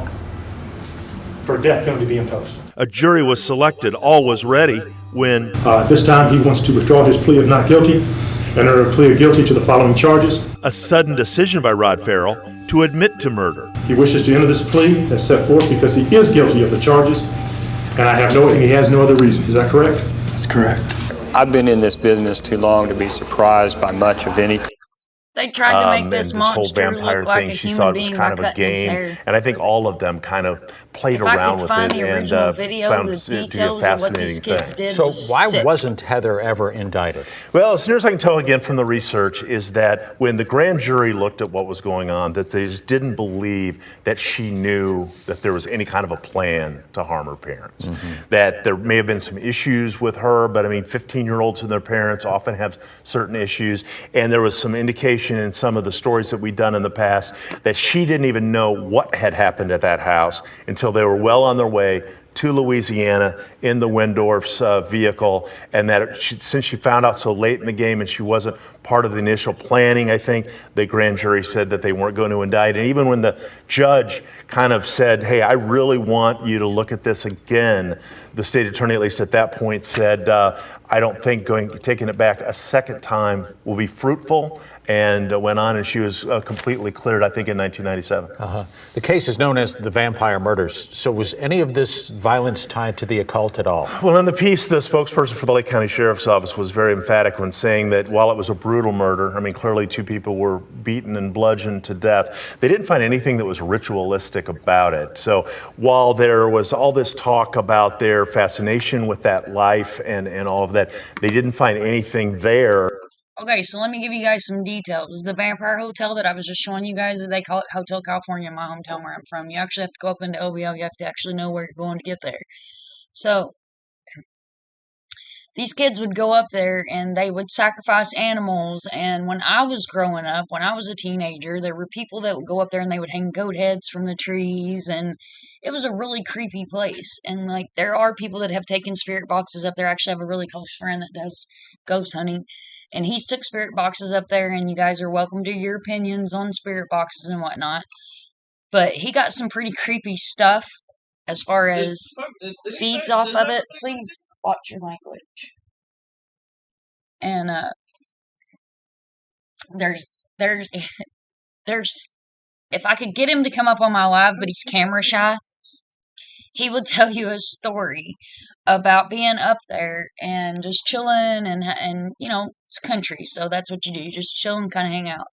for a death penalty to be imposed? A jury was selected, all was ready, when... This time he wants to withdraw his plea of not guilty and enter a plea of guilty to the following charges. A sudden decision by Rod Farrell to admit to murder. He wishes to enter this plea as set forth because he is guilty of the charges, and he has no other reason. Is that correct? That's correct. I've been in this business too long to be surprised by much of anything. They tried to make this and this whole monster vampire look like thing, a she human saw it was being kind by of a cutting his game, hair. and I think all of them kind of played If I around could with find it the and original video, found the it to be a details of what these fascinating kids thing. did So was why sick. wasn't Heather ever indicted? Well, as near as I can tell again from the research is that when the grand jury looked at what was going on, that they just didn't believe that she knew that there was any kind of a plan to harm her parents. That there may have been some issues with her, but I mean, 15-year-olds and their parents often have certain issues, and there was some indication in some of the stories that we'd done in the past that she didn't even know what had happened at that house until they were well on their way to Louisiana in the Wendorf's vehicle, and that since she found out so late in the game and she wasn't part of the initial planning, I think the grand jury said that they weren't going to indict. And even when the judge kind of said, "Hey, I really want you to look at this again," the state attorney, at least at that point, said, "I don't think taking it back a second time will be fruitful," and went on, and she was completely cleared, I think, in 1997. The case is known as the Vampire Murders. So was any of this violence tied to the occult at all? Well, in the piece, the spokesperson for the Lake County Sheriff's Office was very emphatic when saying that while it was a brutal murder, I mean, clearly 2 people were beaten and bludgeoned to death, they didn't find anything that was ritualistic about it. So while there was all this talk about their fascination with that life and all of that, they didn't find anything there. Okay, so let me give you guys some details. The Vampire Hotel that I was just showing you guys, they call it Hotel California in my hometown where I'm from. You actually have to go up into OVL. You have to actually know where you're going to get there. So, these kids would go up there and they would sacrifice animals. And when I was growing up, when I was a teenager, there were people that would go up there and they would hang goat heads from the trees, and it was a really creepy place. And like, there are people that have taken spirit boxes up there. I actually have a really close friend that does ghost hunting, and he's took spirit boxes up there, and you guys are welcome to your opinions on spirit boxes and whatnot. But he got some pretty creepy stuff as far as feeds off of it. Please watch your language. And there's if I could get him to come up on my live, but he's camera shy, he would tell you a story about being up there and just chilling, and you know, it's country, so that's what you do. You just chill and kind of hang out.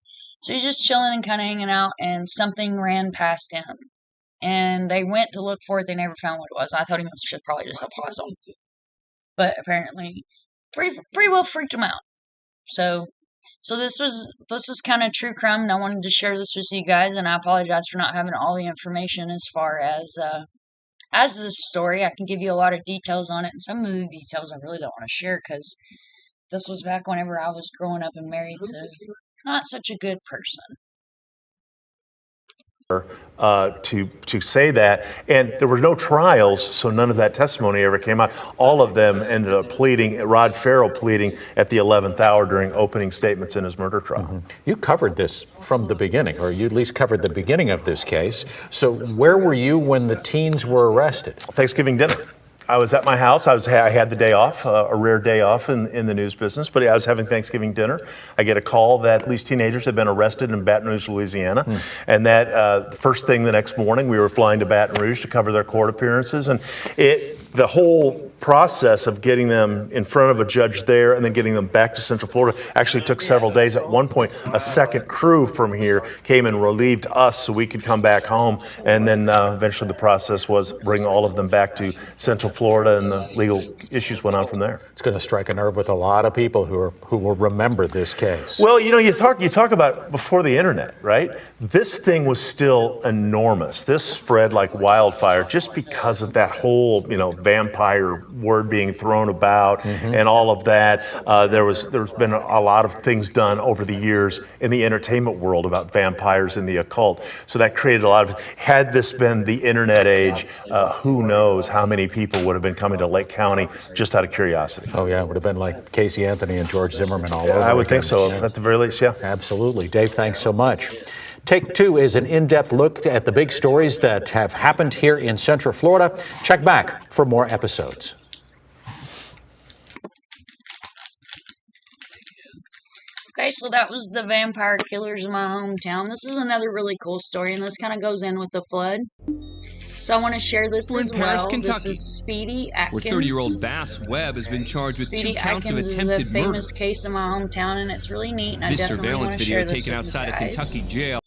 So he's just chilling and kind of hanging out, and something ran past him. And they went to look for it. They never found what it was. I thought he was probably just a possum. But apparently, pretty well freaked him out. So this is kind of true crime, and I wanted to share this with you guys. And I apologize for not having all the information as far as this story. I can give you a lot of details on it, and some of the details I really don't want to share because this was back whenever I was growing up and married to not such a good person. To say that, and there were no trials, so none of that testimony ever came out. All of them ended up pleading, Rod Farrell pleading at the 11th hour during opening statements in his murder trial. You covered this from the beginning, or you at least covered the beginning of this case. So where were you when the teens were arrested? Thanksgiving dinner. I was at my house. I had the day off, a rare day off in the news business, but I was having Thanksgiving dinner. I get a call that these teenagers had been arrested in Baton Rouge, Louisiana, and that first thing the next morning, we were flying to Baton Rouge to cover their court appearances, and the whole process of getting them in front of a judge there and then getting them back to Central Florida actually took several days. At one point, a second crew from here came and relieved us so we could come back home, and then eventually the process was bring all of them back to Central Florida, and the legal issues went on from there. It's going to strike a nerve with a lot of people who will remember this case. Well, you know, you talk about before the internet, right? This thing was still enormous. This spread like wildfire just because of that whole, you know, vampire word being thrown about and all of that. There's been a lot of things done over the years in the entertainment world about vampires and the occult. So that created a lot of, had this been the internet age, who knows how many people would have been coming to Lake County just out of curiosity. Oh yeah, it would have been like Casey Anthony and George Zimmerman all over. I would think so, at the very least, yeah. Absolutely. Dave, thanks so much. Take Two is an in-depth look at the big stories that have happened here in Central Florida. Check back for more episodes. Okay, so that was the vampire killers in my hometown. This is another really cool story, and this kind of goes in with the flood. So I want to share this We're as in Paris, well. Kentucky, this is Speedy Atkins. where 30-year-old Bass Webb has been charged with Speedy 2 counts Atkins of attempted is a famous murder. case in my hometown, and it's really neat, and I This definitely surveillance want to video share this taken with outside you a guys. Kentucky jail.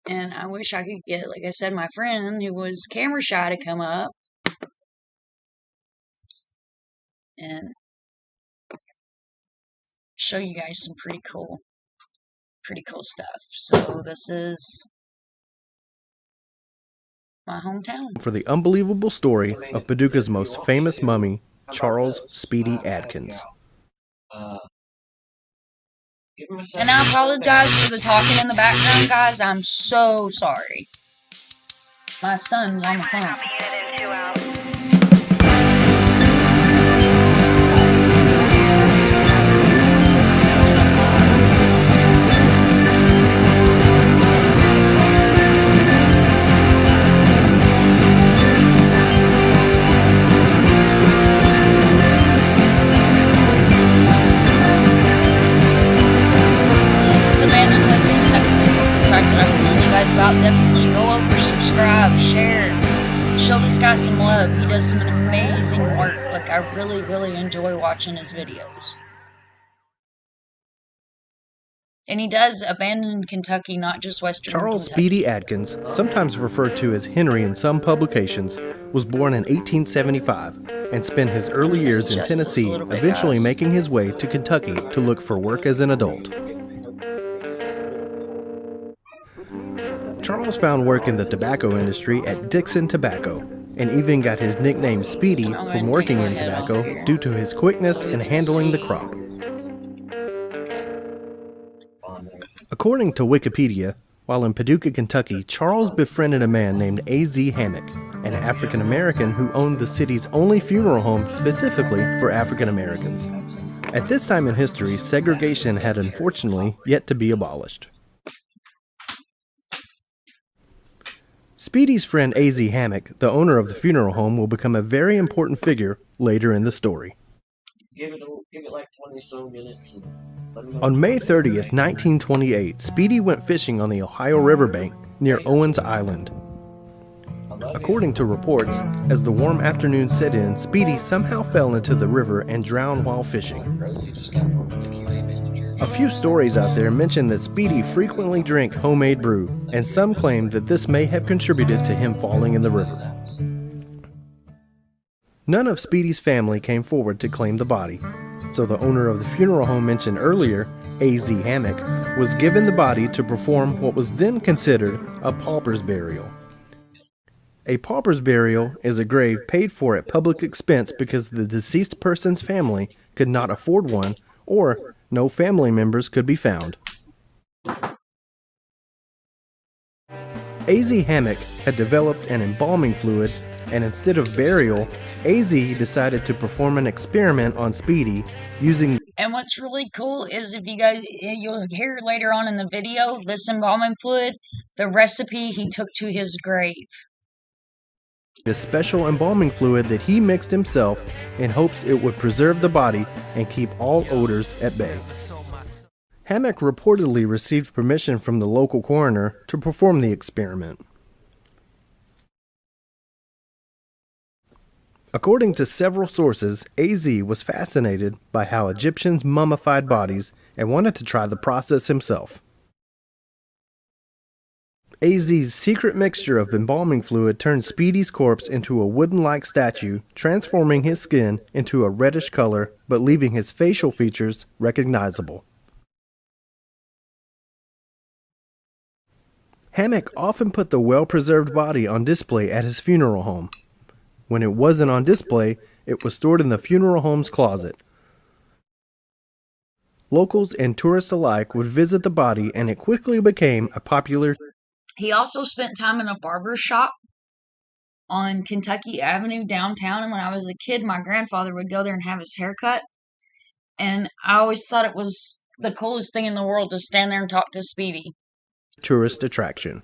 And I wish I could get, like I said, my friend who was camera shy to come up and show you guys some pretty cool stuff. So this is my hometown. For the unbelievable story of Paducah's most famous mummy, Charles Speedy Atkins. And I apologize for the talking in the background, guys. I'm so sorry. My son's on the phone. Definitely go over, subscribe, share, show this guy some love. He does some amazing work. Like, I really, really enjoy watching his videos. And he does abandon Kentucky, not just Western Charles Kentucky. Speedy Atkins, sometimes referred to as Henry in some publications, was born in 1875 and spent his early years in Tennessee, eventually making his way to Kentucky to look for work as an adult. Charles found work in the tobacco industry at Dixon Tobacco and even got his nickname Speedy from working in tobacco due to his quickness in handling the crop. According to Wikipedia, while in Paducah, Kentucky, Charles befriended a man named A.Z. Hammock, an African American who owned the city's only funeral home specifically for African Americans. At this time in history, segregation had unfortunately yet to be abolished. Speedy's friend A.Z. Hammock, the owner of the funeral home, will become a very important figure later in the story. Give it like 20 so minutes. On May 30th, 1928, Speedy went fishing on the Ohio riverbank near Owens Island. According to reports, as the warm afternoon set in, Speedy somehow fell into the river and drowned while fishing. A few stories out there mention that Speedy frequently drank homemade brew, and some claim that this may have contributed to him falling in the river. None of Speedy's family came forward to claim the body, so the owner of the funeral home mentioned earlier, A.Z. Hammock, was given the body to perform what was then considered a pauper's burial. A pauper's burial is a grave paid for at public expense because the deceased person's family could not afford one or no family members could be found. A.Z. Hammock had developed an embalming fluid, and instead of burial, A.Z. decided to perform an experiment on Speedy using... And what's really cool is you'll hear later on in the video, this embalming fluid, the recipe he took to his grave. This special embalming fluid that he mixed himself in hopes it would preserve the body and keep all odors at bay. Hammock reportedly received permission from the local coroner to perform the experiment. According to several sources, A.Z. was fascinated by how Egyptians mummified bodies and wanted to try the process himself. A.Z.'s secret mixture of embalming fluid turned Speedy's corpse into a wooden-like statue, transforming his skin into a reddish color, but leaving his facial features recognizable. Hammock often put the well-preserved body on display at his funeral home. When it wasn't on display, it was stored in the funeral home's closet. Locals and tourists alike would visit the body, and it quickly became a popular... He also spent time in a barber shop on Kentucky Avenue downtown, and when I was a kid, my grandfather would go there and have his hair cut. And I always thought it was the coolest thing in the world to stand there and talk to Speedy. Tourist attraction.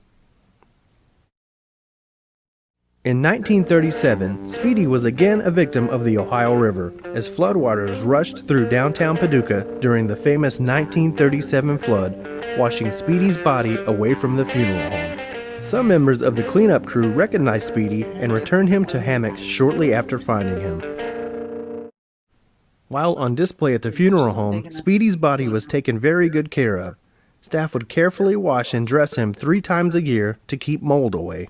In 1937, Speedy was again a victim of the Ohio River as floodwaters rushed through downtown Paducah during the famous 1937 flood, washing Speedy's body away from the funeral home. Some members of the cleanup crew recognized Speedy and returned him to Hammock shortly after finding him. While on display at the funeral home, Speedy's body was taken very good care of. Staff would carefully wash and dress him 3 times a year to keep mold away.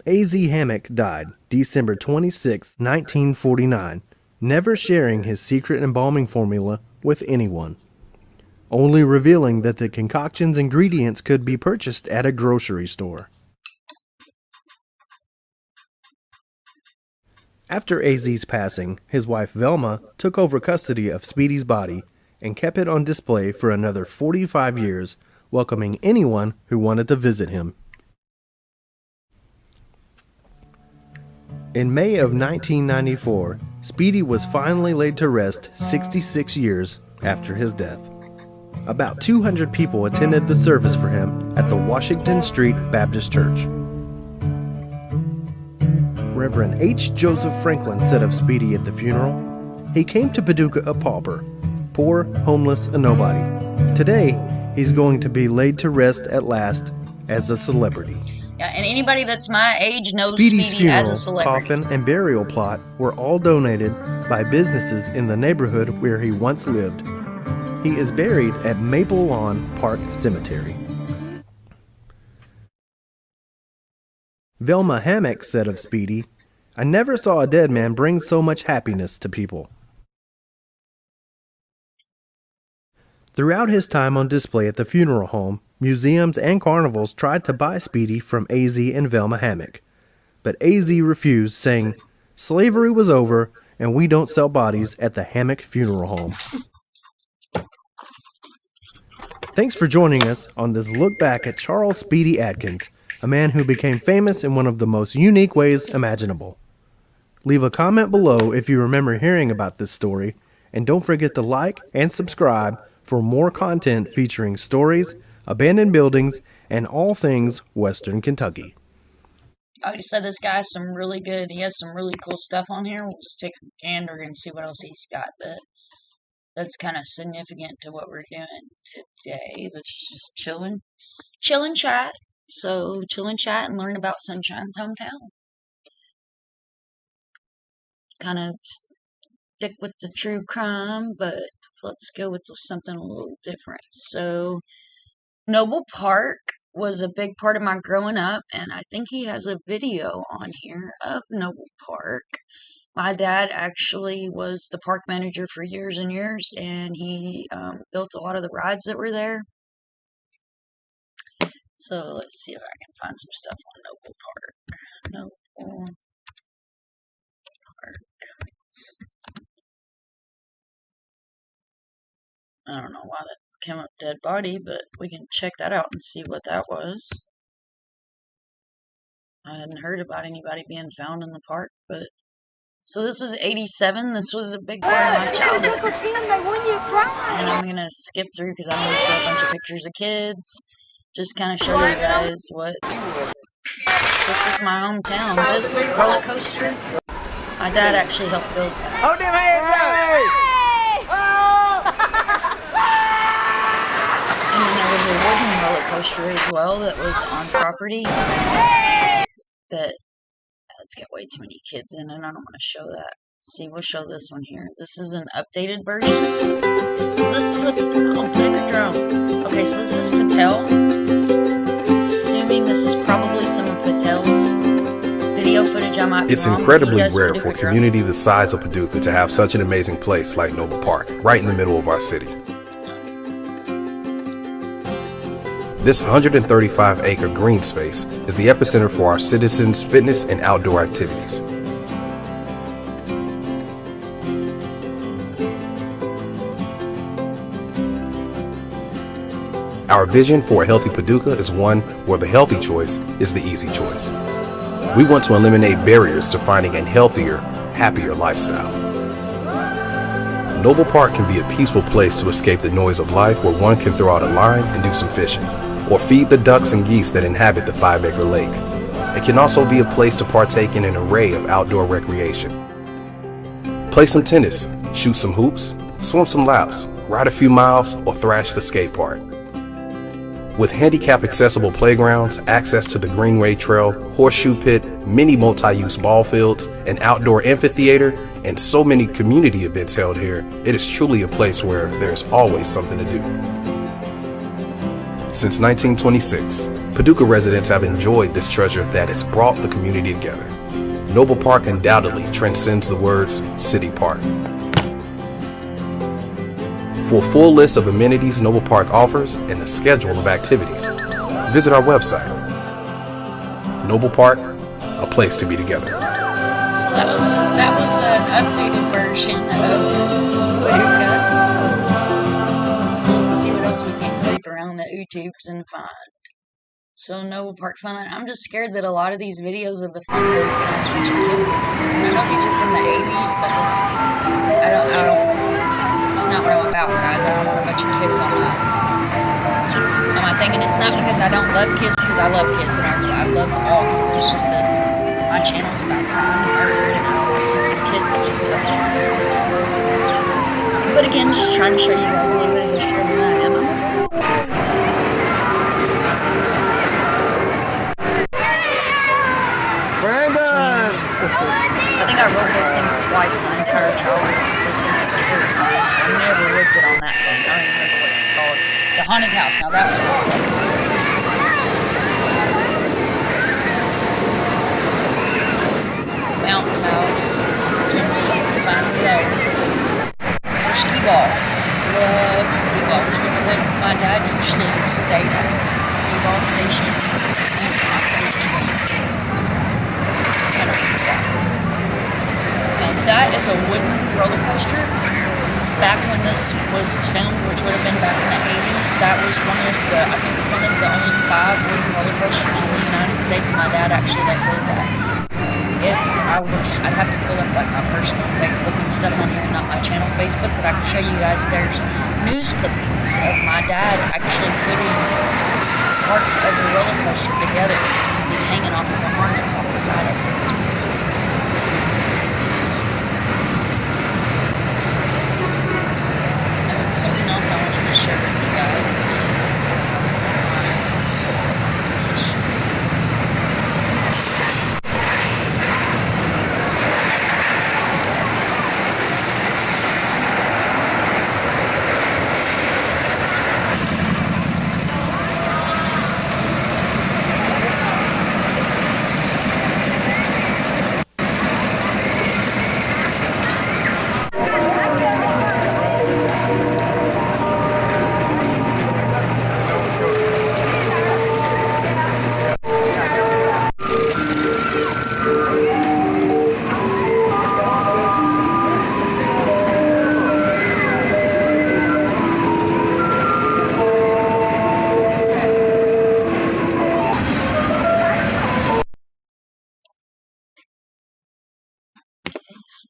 A.Z. Hammock died December 26, 1949, never sharing his secret embalming formula with anyone, only revealing that the concoction's ingredients could be purchased at a grocery store. After A.Z.'s passing, his wife Velma took over custody of Speedy's body and kept it on display for another 45 years, welcoming anyone who wanted to visit him. In May of 1994, Speedy was finally laid to rest 66 years after his death. About 200 people attended the service for him at the Washington Street Baptist Church. Reverend H. Joseph Franklin said of Speedy at the funeral, "He came to Paducah a pauper, poor, homeless, a nobody. Today, he's going to be laid to rest at last as a celebrity." Yeah, and anybody that's my age knows Speedy's Speedy as a funeral, celebrity. coffin, and burial plot were all donated by businesses in the neighborhood where he once lived. He is buried at Maple Lawn Park Cemetery. Velma Hammock said of Speedy, "I never saw a dead man bring so much happiness to people." Throughout his time on display at the funeral home, museums and carnivals tried to buy Speedy from AZ and Velma Hammock. But AZ refused, saying, "Slavery was over and we don't sell bodies at the Hammock Funeral Home." Thanks for joining us on this look back at Charles Speedy Adkins, a man who became famous in one of the most unique ways imaginable. Leave a comment below if you remember hearing about this story, and don't forget to like and subscribe for more content featuring stories, abandoned buildings, and all things Western Kentucky. Like I said, this guy has some really good, he has some really cool stuff on here. We'll just take a gander and see what else he's got that's kind of significant to what we're doing today, which is just chill and chat. So chill and chat and learn about Sunshine's hometown. Kind of stick with the true crime, but let's go with something a little different. So Noble Park was a big part of my growing up, and I think he has a video on here of Noble Park. My dad actually was the park manager for years and years, and he built a lot of the rides that were there. So let's see if I can find some stuff on Noble Park. Noble Park. I don't know why that came up dead body, but we can check that out and see what that was. I hadn't heard about anybody being found in the park, but so this was 87. This was a big part of my childhood. And I'm gonna skip through because I'm gonna show a bunch of pictures of kids. Just kind of show you guys what this was my hometown. This roller coaster, my dad actually helped build that. Hold him here, And then there was a wooden roller coaster as well that was on property. That, let's get way too many kids in and I don't want to show that. See, we'll show this one here. This is an updated version. So this is what, oh, put in your drone. Okay, so this is Patel. Assuming this is probably some of Patel's video footage. I might be It's wrong, incredibly rare for a community the size of Paducah to have such an amazing place like Noble Park, right in the middle of our city. This 135-acre green space is the epicenter for our citizens' fitness and outdoor activities. Our vision for a healthy Paducah is one where the healthy choice is the easy choice. We want to eliminate barriers to finding a healthier, happier lifestyle. Noble Park can be a peaceful place to escape the noise of life where one can throw out a line and do some fishing, or feed the ducks and geese that inhabit the 5-acre lake. It can also be a place to partake in an array of outdoor recreation. Play some tennis, shoot some hoops, swim some laps, ride a few miles, or thrash the skate park. With handicap-accessible playgrounds, access to the Greenway Trail, horseshoe pit, many multi-use ball fields, an outdoor amphitheater, and so many community events held here, it is truly a place where there's always something to do. Since 1926, Paducah residents have enjoyed this treasure that has brought the community together. Noble Park undoubtedly transcends the words city park. For a full list of amenities Noble Park offers and the schedule of activities, visit our website. Noble Park, a place to be together. So that was an updated version of Paducah. So let's see what else we can creep around the YouTubes and find. So Noble Park Funland. I'm just scared that a lot of these videos of the Funland's gonna have a bunch of kids in them. I know these are from the 80s, but this, I don't, it's not what I'm about, guys. I don't want a bunch of kids on my thing, and it's not because I don't love kids, because I love kids, and I love all kids. It's just that my channel's about crime and murder, and those kids just don't. But again, just trying to show you guys a little bit of history of who I am. I think I wrote those things twice my entire childhood. Those things are terrifying. I never looked on that thing. I don't even remember what it's called. The haunted house. Now that was my place. Mountain's house. Find the road. Or skee ball. Love skee ball, which was a what my dad usually stayed at, Ski Ball Station. And it's my favorite one. That is a wooden roller coaster. Back when this was filmed, which would have been back in the 80s, that was one of the only 5 wooden roller coasters in the United States. My dad actually let go of that. If I would, I'd have to pull up like my personal Facebook and stuff on here, not my channel Facebook, but I can show you guys there's news clippings of my dad actually putting parts of the roller coaster together. He's hanging off of a harness off the side of it. Something else I wanted to share with you guys is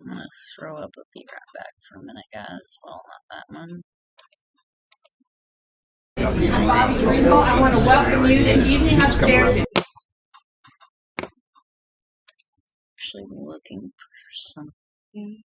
I'm going to throw up a be right back for a minute, guys. Well, not that one. I'm Bobby Greenwald. I want to welcome you to the evening upstairs. Actually looking for something.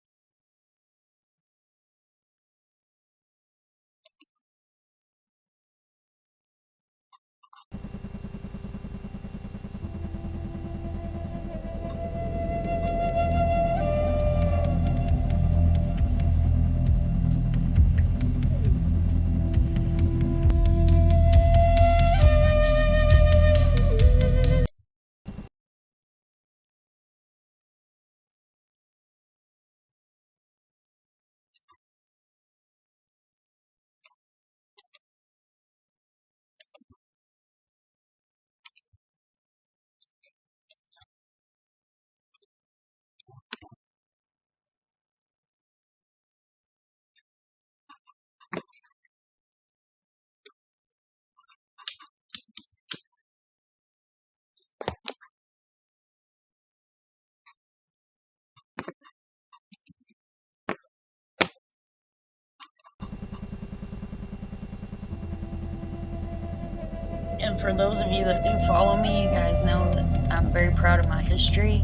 And for those of you that do follow me, you guys know that I'm very proud of my history.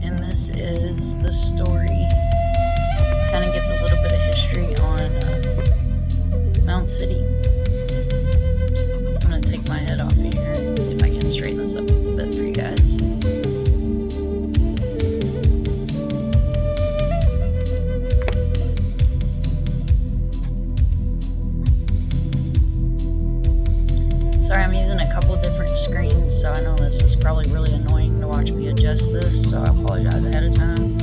And this is the story. Kind of gives a little bit of history on Mound City. So I'm going to take my head off here and see if I can straighten this up a little bit for you guys. Sorry, I'm using a couple different screens, so I know this is probably really annoying to watch me adjust this, so I apologize ahead of time.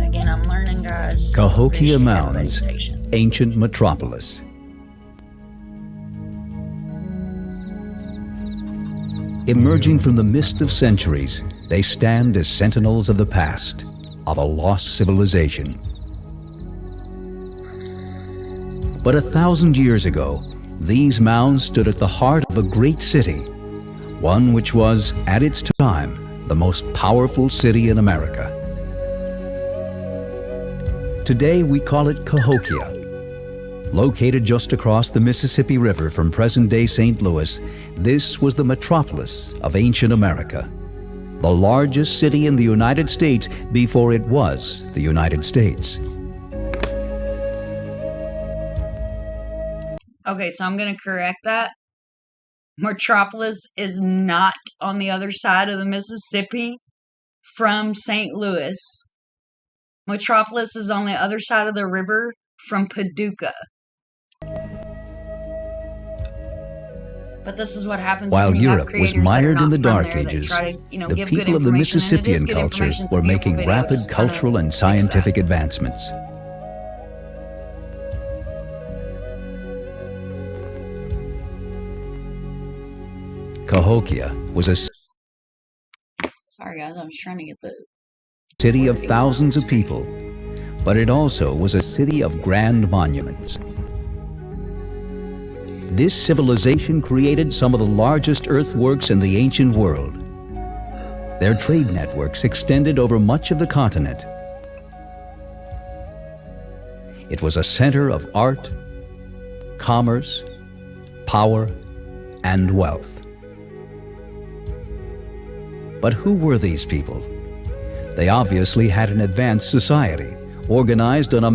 Again, I'm learning, guys. Cahokia Mounds, ancient metropolis. Emerging from the mist of centuries, they stand as sentinels of the past, of a lost civilization. But 1,000 years ago, these mounds stood at the heart of a great city, one which was, at its time, the most powerful city in America. Today we call it Cahokia. Located just across the Mississippi River from present-day St. Louis, this was the metropolis of ancient America, the largest city in the United States before it was the United States. Okay, so I'm going to correct that. Metropolis is not on the other side of the Mississippi from St. Louis. Metropolis is on the other side of the river from Paducah. But this is what happens While when you have Europe was creators that are mired not in the from Dark there that Ages, try to, the give good people of the information, and it is Mississippian good culture information. It's a were beautiful making video, rapid just kinda cultural and fix scientific advancements. Cahokia was a Sorry guys, I was trying to get the city of thousands of people, but it also was a city of grand monuments. This civilization created some of the largest earthworks in the ancient world. Their trade networks extended over much of the continent. It was a center of art, commerce, power, and wealth. But who were these people? They obviously had an advanced society, organized on a